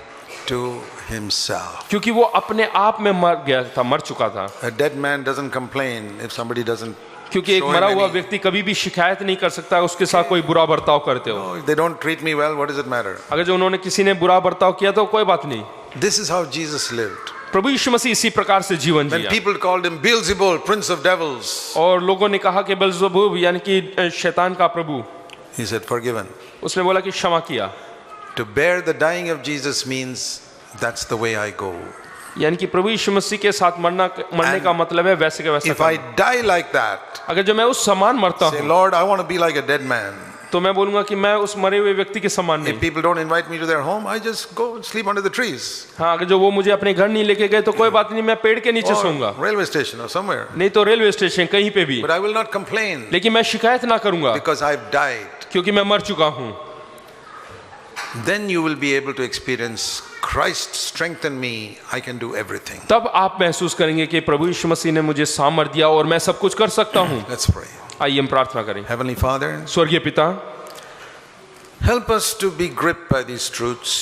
to himself. क्योंकि वो अपने आप में मर गया था, मर चुका था। A dead man doesn't complain if somebody doesn't क्योंकि एक show मरा him हुआ any- व्यक्ति कभी भी शिकायत नहीं कर सकता उसके साथ कोई बुरा बर्ताव करते हो। Oh, if they don't treat me well, what does it matter? अगर जो उन्होंने किसी ने बुरा बर्ताव किया तो कोई बात नहीं। This is how Jesus lived. प्रभु यीशु मसीह इसी प्रकार से जीवन When Jiya. people called him Beelzebul, prince of devils, और लोगों ने कहा कि बेल्ज़ेबूब यानी कि शैतान का प्रभु, he said, forgiven. उसने बोला कि क्षमा किया। To bear the dying of Jesus means that's the way I go. यानी कि प्रभु यीशु मसीह के साथ मरने का मतलब है वैसे के वैसे If I करना। die like that, अगर जो मैं उस समान मरता say, हूँ Lord, I want to be like a dead man. तो मैं बोलूंगा कि मैं उस मरे हुए व्यक्ति के समान If नहीं। people don't invite me to their home, I just go and sleep under the trees. हाँ, अगर जो वो मुझे अपने घर नहीं लेके गए तो कोई बात नहीं, मैं पेड़ के नीचे सोऊंगा, Or railway station or somewhere. नहीं तो रेलवे स्टेशन कहीं पे भी। But I will not complain लेकिन मैं शिकायत ना करूंगा because I've died. क्योंकि मैं मर चुका हूँ। Then you will be able to experience Christ strengthen me, I can do everything. तब आप महसूस करेंगे कि प्रभु यीशु मसीह ने मुझे सामर्थ दिया और मैं सब कुछ कर सकता हूँ। Let's pray. आइए हम प्रार्थना करें। Heavenly Father, स्वर्गीय पिता, help us to be gripped by these truths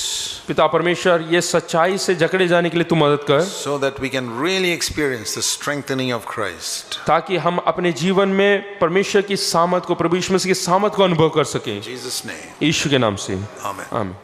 पिता परमेश्वर, ये सच्चाई से जकड़े जाने के लिए तू मदद कर, so that we can really experience the strengthening of Christ. ताकि हम अपने जीवन में परमेश्वर की सामर्थ को, प्रभु यीशु मसीह की सामर्थ को अनुभव कर सकें। In Jesus' name, यीशु के नाम से Amen. आमीन।